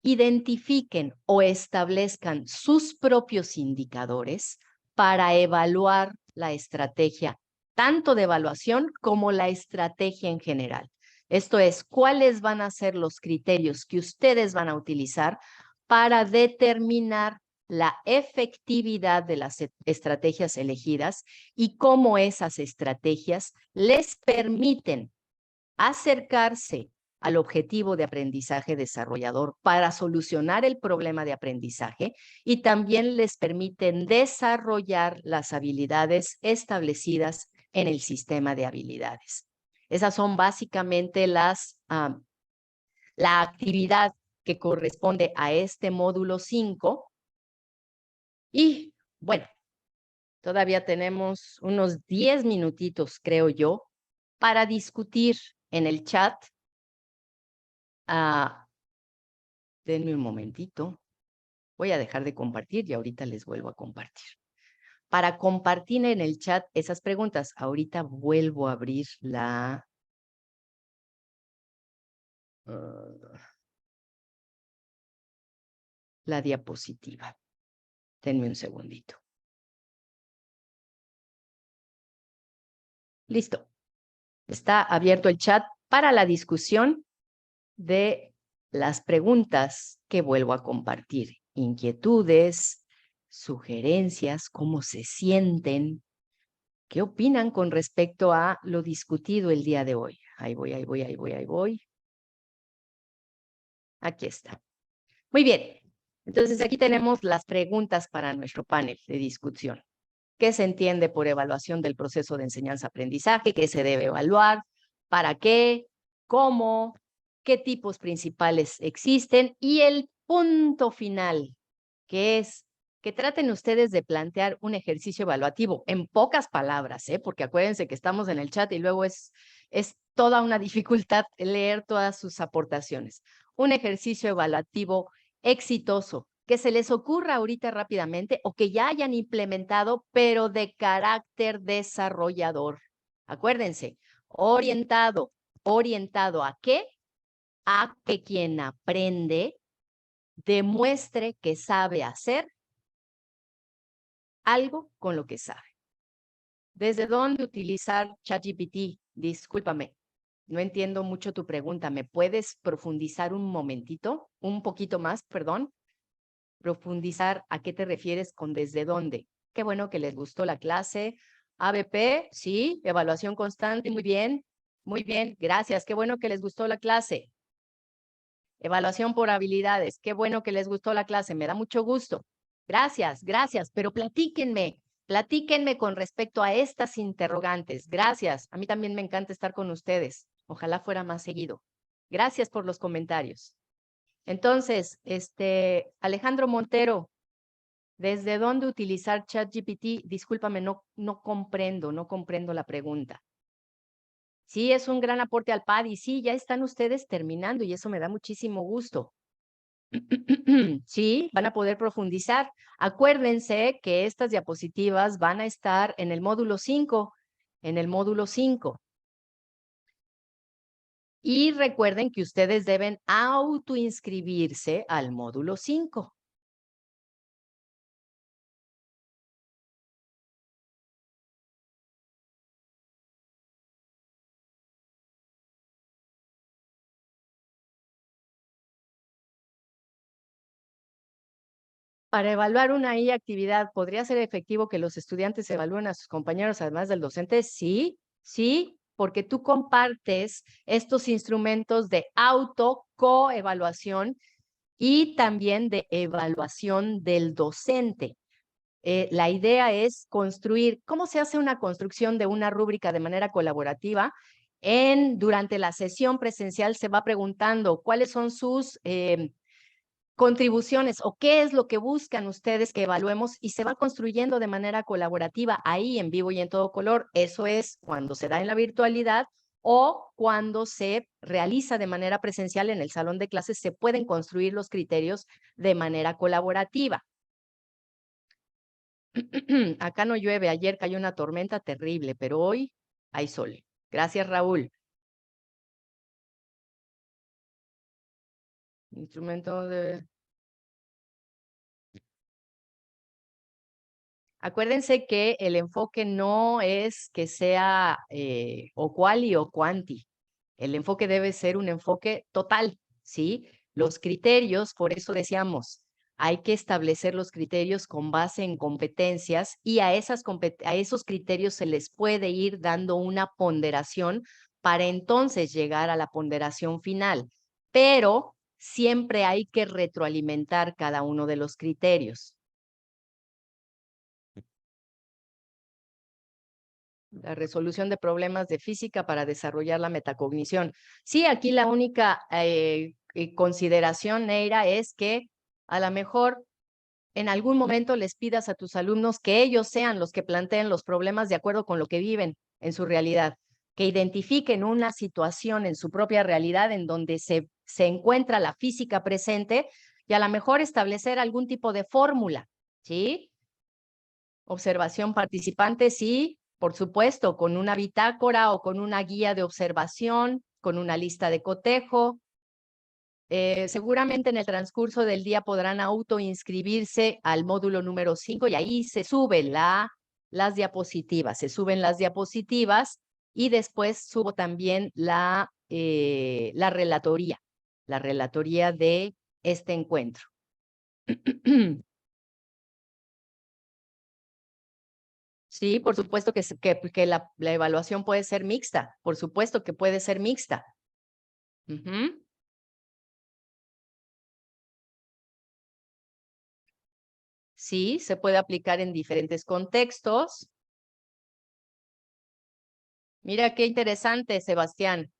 identifiquen o establezcan sus propios indicadores para evaluar la estrategia, tanto de evaluación como la estrategia en general. Esto es, cuáles van a ser los criterios que ustedes van a utilizar para determinar la efectividad de las estrategias elegidas y cómo esas estrategias les permiten acercarse al objetivo de aprendizaje desarrollador para solucionar el problema de aprendizaje y también les permiten desarrollar las habilidades establecidas en el sistema de habilidades. Esas son básicamente la actividad que corresponde a este módulo 5. Y bueno, todavía tenemos unos 10 minutitos, creo yo, para discutir en el chat. Denme un momentito. Voy a dejar de compartir y ahorita les vuelvo a compartir. Para compartir en el chat esas preguntas, ahorita vuelvo a abrir la diapositiva. Denme un segundito. Listo. Está abierto el chat para la discusión de las preguntas que vuelvo a compartir. Inquietudes, sugerencias, cómo se sienten, qué opinan con respecto a lo discutido el día de hoy. Ahí voy. Aquí está. Muy bien. Entonces aquí tenemos las preguntas para nuestro panel de discusión. ¿Qué se entiende por evaluación del proceso de enseñanza-aprendizaje? ¿Qué se debe evaluar? ¿Para qué? ¿Cómo? ¿Qué tipos principales existen? Y el punto final, que es que traten ustedes de plantear un ejercicio evaluativo en pocas palabras, porque acuérdense que estamos en el chat y luego es toda una dificultad leer todas sus aportaciones. Un ejercicio evaluativo exitoso, que se les ocurra ahorita rápidamente o que ya hayan implementado, pero de carácter desarrollador. Acuérdense, orientado ¿a qué? A que quien aprende demuestre que sabe hacer algo con lo que sabe. ¿Desde dónde utilizar ChatGPT? Discúlpame, no entiendo mucho tu pregunta. ¿Me puedes profundizar un momentito? Un poquito más, perdón. Profundizar, ¿a qué te refieres con desde dónde? Qué bueno que les gustó la clase. ABP, sí, evaluación constante, muy bien, gracias. Qué bueno que les gustó la clase. Evaluación por habilidades, qué bueno que les gustó la clase, me da mucho gusto. Gracias, pero platíquenme con respecto a estas interrogantes. Gracias, a mí también me encanta estar con ustedes. Ojalá fuera más seguido. Gracias por los comentarios. Entonces, Alejandro Montero, ¿desde dónde utilizar ChatGPT? Discúlpame, no comprendo la pregunta. Sí, es un gran aporte al PAD y sí, ya están ustedes terminando y eso me da muchísimo gusto. Sí, van a poder profundizar. Acuérdense que estas diapositivas van a estar en el módulo 5 en el módulo 5. Y recuerden que ustedes deben autoinscribirse al módulo 5. Para evaluar una actividad, ¿podría ser efectivo que los estudiantes evalúen a sus compañeros además del docente? Sí, sí, porque tú compartes estos instrumentos de coevaluación y también de evaluación del docente. La idea es construir, ¿cómo se hace una construcción de una rúbrica de manera colaborativa? Durante la sesión presencial se va preguntando cuáles son sus contribuciones o qué es lo que buscan ustedes que evaluemos y se va construyendo de manera colaborativa ahí en vivo y en todo color. Eso es cuando se da en la virtualidad o cuando se realiza de manera presencial en el salón de clases, se pueden construir los criterios de manera colaborativa. Acá no llueve, ayer cayó una tormenta terrible, pero hoy hay sol. Gracias, Raúl. Instrumento de... Acuérdense que el enfoque no es que sea o quali o quanti. El enfoque debe ser un enfoque total, ¿sí? Los criterios, por eso decíamos, hay que establecer los criterios con base en competencias y a esos criterios se les puede ir dando una ponderación para entonces llegar a la ponderación final. Pero siempre hay que retroalimentar cada uno de los criterios. La resolución de problemas de física para desarrollar la metacognición. Sí, aquí la única consideración, Neira, es que a lo mejor en algún momento les pidas a tus alumnos que ellos sean los que planteen los problemas de acuerdo con lo que viven en su realidad, que identifiquen una situación en su propia realidad en donde se encuentra la física presente y a lo mejor establecer algún tipo de fórmula, ¿sí? Observación participante, sí, por supuesto, con una bitácora o con una guía de observación, con una lista de cotejo. Seguramente en el transcurso del día podrán autoinscribirse al módulo número 5 y ahí se suben las diapositivas, y después subo también la relatoría de este encuentro. Sí, por supuesto que la evaluación puede ser mixta, por supuesto que puede ser mixta. Sí, se puede aplicar en diferentes contextos. Mira qué interesante, Sebastián,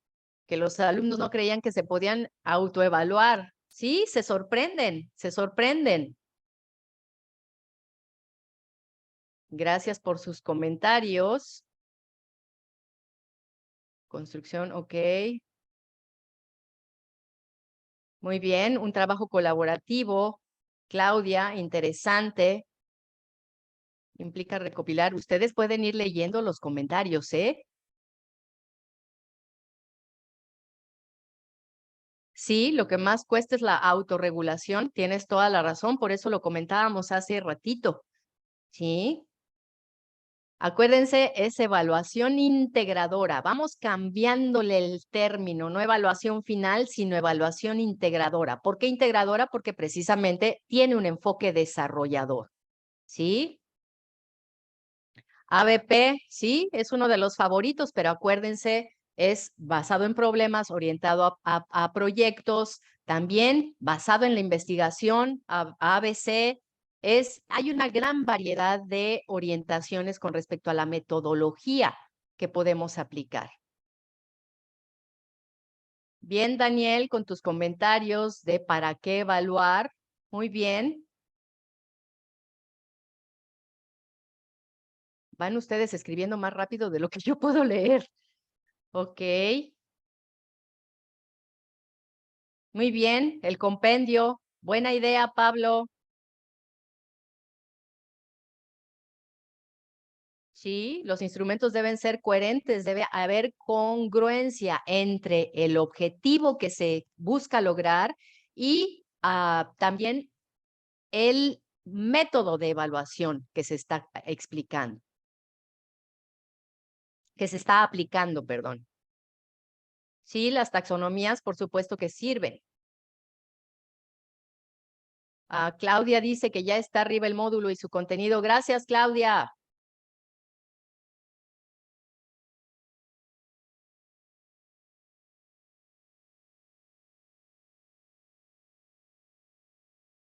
que los alumnos no creían que se podían autoevaluar. Sí, se sorprenden, se sorprenden. Gracias por sus comentarios. Construcción, ok. Muy bien, un trabajo colaborativo. Claudia, interesante. Implica recopilar. Ustedes pueden ir leyendo los comentarios, ¿eh? Sí, lo que más cuesta es la autorregulación. Tienes toda la razón, por eso lo comentábamos hace ratito. Sí. Acuérdense, es evaluación integradora. Vamos cambiándole el término, no evaluación final, sino evaluación integradora. ¿Por qué integradora? Porque precisamente tiene un enfoque desarrollador. ¿Sí? ABP, sí, es uno de los favoritos, pero acuérdense, es basado en problemas, orientado a proyectos, también basado en la investigación, ABC. Hay una gran variedad de orientaciones con respecto a la metodología que podemos aplicar. Bien, Daniel, con tus comentarios de para qué evaluar. Muy bien. Van ustedes escribiendo más rápido de lo que yo puedo leer. Ok. Muy bien, el compendio. Buena idea, Pablo. Sí, los instrumentos deben ser coherentes, debe haber congruencia entre el objetivo que se busca lograr y también el método de evaluación que se está explicando, que se está aplicando, perdón. Sí, las taxonomías, por supuesto que sirven. Claudia dice que ya está arriba el módulo y su contenido. Gracias, Claudia.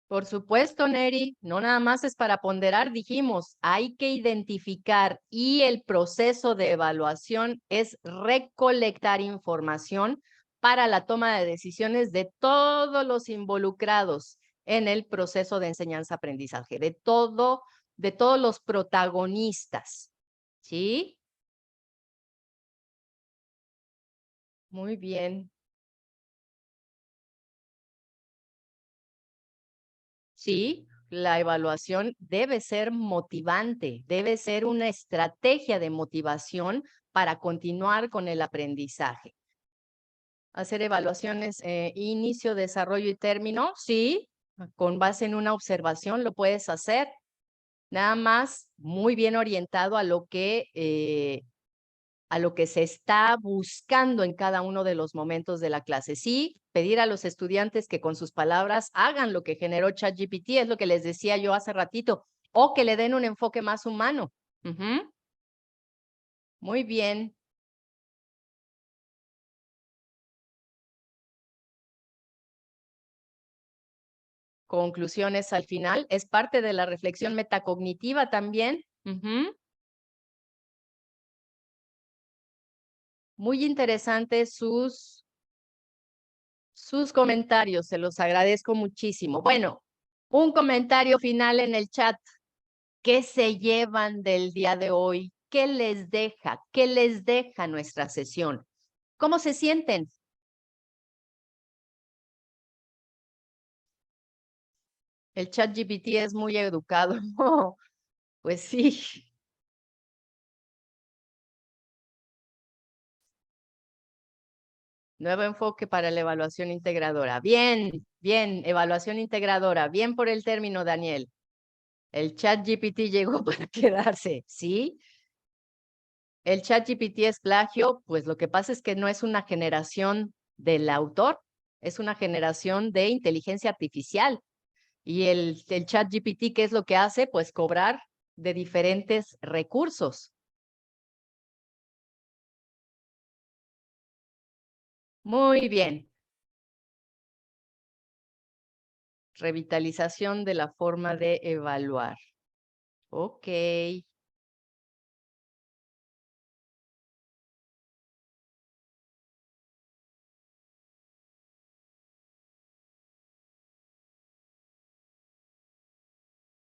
Por supuesto, Neri, no nada más es para ponderar, dijimos, hay que identificar y el proceso de evaluación es recolectar información para la toma de decisiones de todos los involucrados en el proceso de enseñanza-aprendizaje, de todos los protagonistas, ¿sí? Muy bien. Sí, la evaluación debe ser motivante, debe ser una estrategia de motivación para continuar con el aprendizaje. Hacer evaluaciones, inicio, desarrollo y término, sí, con base en una observación lo puedes hacer, nada más muy bien orientado a lo que se está buscando en cada uno de los momentos de la clase. Sí, pedir a los estudiantes que con sus palabras hagan lo que generó ChatGPT, es lo que les decía yo hace ratito, o que le den un enfoque más humano. Muy bien. Conclusiones al final, es parte de la reflexión metacognitiva también. Muy interesantes sus comentarios, se los agradezco muchísimo. Bueno, un comentario final en el chat. ¿Qué se llevan del día de hoy? ¿Qué les deja? ¿Qué les deja nuestra sesión? ¿Cómo se sienten? El chat GPT es muy educado. Pues sí. Nuevo enfoque para la evaluación integradora. Bien, bien, evaluación integradora. Bien por el término, Daniel. El chat GPT llegó para quedarse, ¿sí? El chat GPT es plagio, pues lo que pasa es que no es una generación del autor, es una generación de inteligencia artificial. Y el chat GPT, ¿qué es lo que hace? Pues cobrar de diferentes recursos. Muy bien. Revitalización de la forma de evaluar. Ok.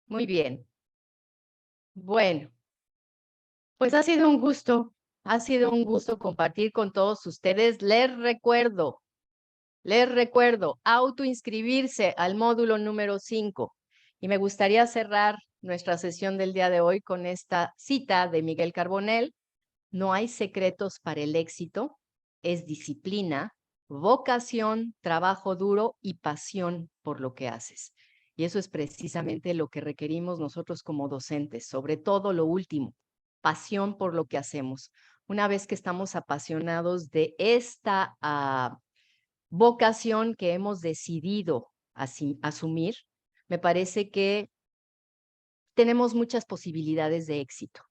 Muy bien. Bueno, pues ha sido un gusto compartir con todos ustedes. Les recuerdo, autoinscribirse al módulo número 5. Y me gustaría cerrar nuestra sesión del día de hoy con esta cita de Miguel Carbonell. No hay secretos para el éxito, es disciplina, vocación, trabajo duro y pasión por lo que haces. Y eso es precisamente lo que requerimos nosotros como docentes, sobre todo lo último, pasión por lo que hacemos. Una vez que estamos apasionados de esta vocación que hemos decidido asumir, me parece que tenemos muchas posibilidades de éxito,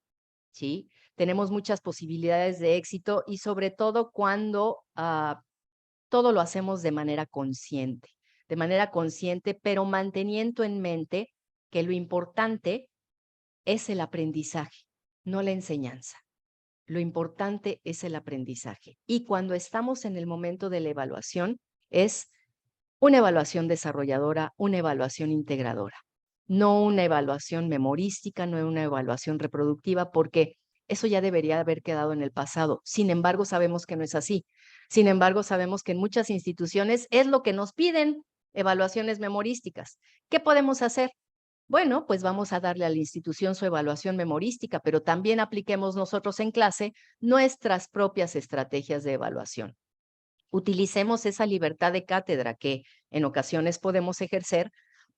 ¿sí? Tenemos muchas posibilidades de éxito y sobre todo cuando todo lo hacemos de manera consciente, pero manteniendo en mente que lo importante es el aprendizaje, no la enseñanza. Lo importante es el aprendizaje. Y cuando estamos en el momento de la evaluación, es una evaluación desarrolladora, una evaluación integradora, no una evaluación memorística, no una evaluación reproductiva, porque eso ya debería haber quedado en el pasado. Sin embargo, sabemos que no es así. Sin embargo, sabemos que en muchas instituciones es lo que nos piden, evaluaciones memorísticas. ¿Qué podemos hacer? Bueno, pues vamos a darle a la institución su evaluación memorística, pero también apliquemos nosotros en clase nuestras propias estrategias de evaluación. Utilicemos esa libertad de cátedra que en ocasiones podemos ejercer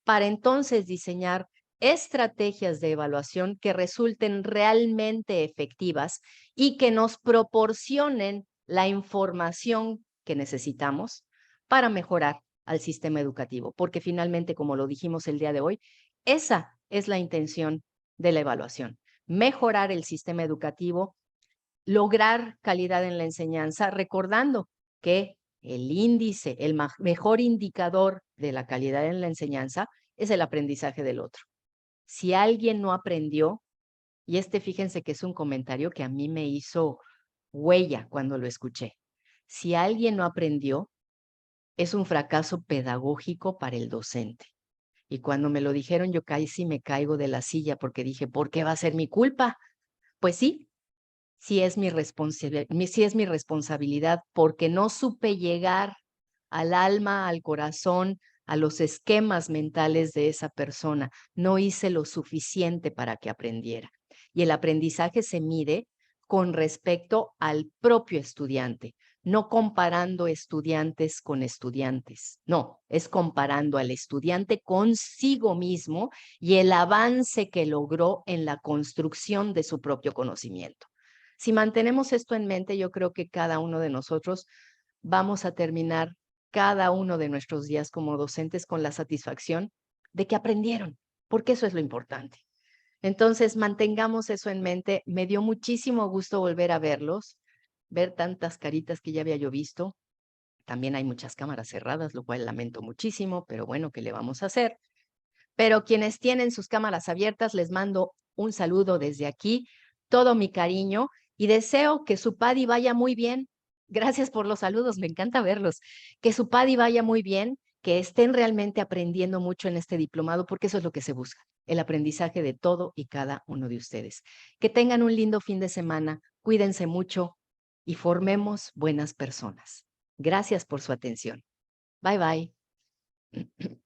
para entonces diseñar estrategias de evaluación que resulten realmente efectivas y que nos proporcionen la información que necesitamos para mejorar al sistema educativo, porque finalmente, como lo dijimos el día de hoy, esa es la intención de la evaluación, mejorar el sistema educativo, lograr calidad en la enseñanza, recordando que el índice, el mejor indicador de la calidad en la enseñanza es el aprendizaje del otro. Si alguien no aprendió, y fíjense que es un comentario que a mí me hizo huella cuando lo escuché. Si alguien no aprendió, es un fracaso pedagógico para el docente. Y cuando me lo dijeron, yo casi me caigo de la silla porque dije, ¿por qué va a ser mi culpa? Pues sí es mi responsabilidad porque no supe llegar al alma, al corazón, a los esquemas mentales de esa persona. No hice lo suficiente para que aprendiera. Y el aprendizaje se mide con respecto al propio estudiante, no comparando estudiantes con estudiantes. No, es comparando al estudiante consigo mismo y el avance que logró en la construcción de su propio conocimiento. Si mantenemos esto en mente, yo creo que cada uno de nosotros vamos a terminar cada uno de nuestros días como docentes con la satisfacción de que aprendieron, porque eso es lo importante. Entonces, mantengamos eso en mente. Me dio muchísimo gusto volver a verlos, ver tantas caritas que ya había yo visto. También hay muchas cámaras cerradas, lo cual lamento muchísimo, pero bueno, ¿qué le vamos a hacer? Pero quienes tienen sus cámaras abiertas, les mando un saludo desde aquí, todo mi cariño y deseo que su PADI vaya muy bien. Gracias por los saludos, me encanta verlos. Que su PADI vaya muy bien, que estén realmente aprendiendo mucho en este diplomado, porque eso es lo que se busca, el aprendizaje de todo y cada uno de ustedes. Que tengan un lindo fin de semana, cuídense mucho y formemos buenas personas. Gracias por su atención. Bye, bye.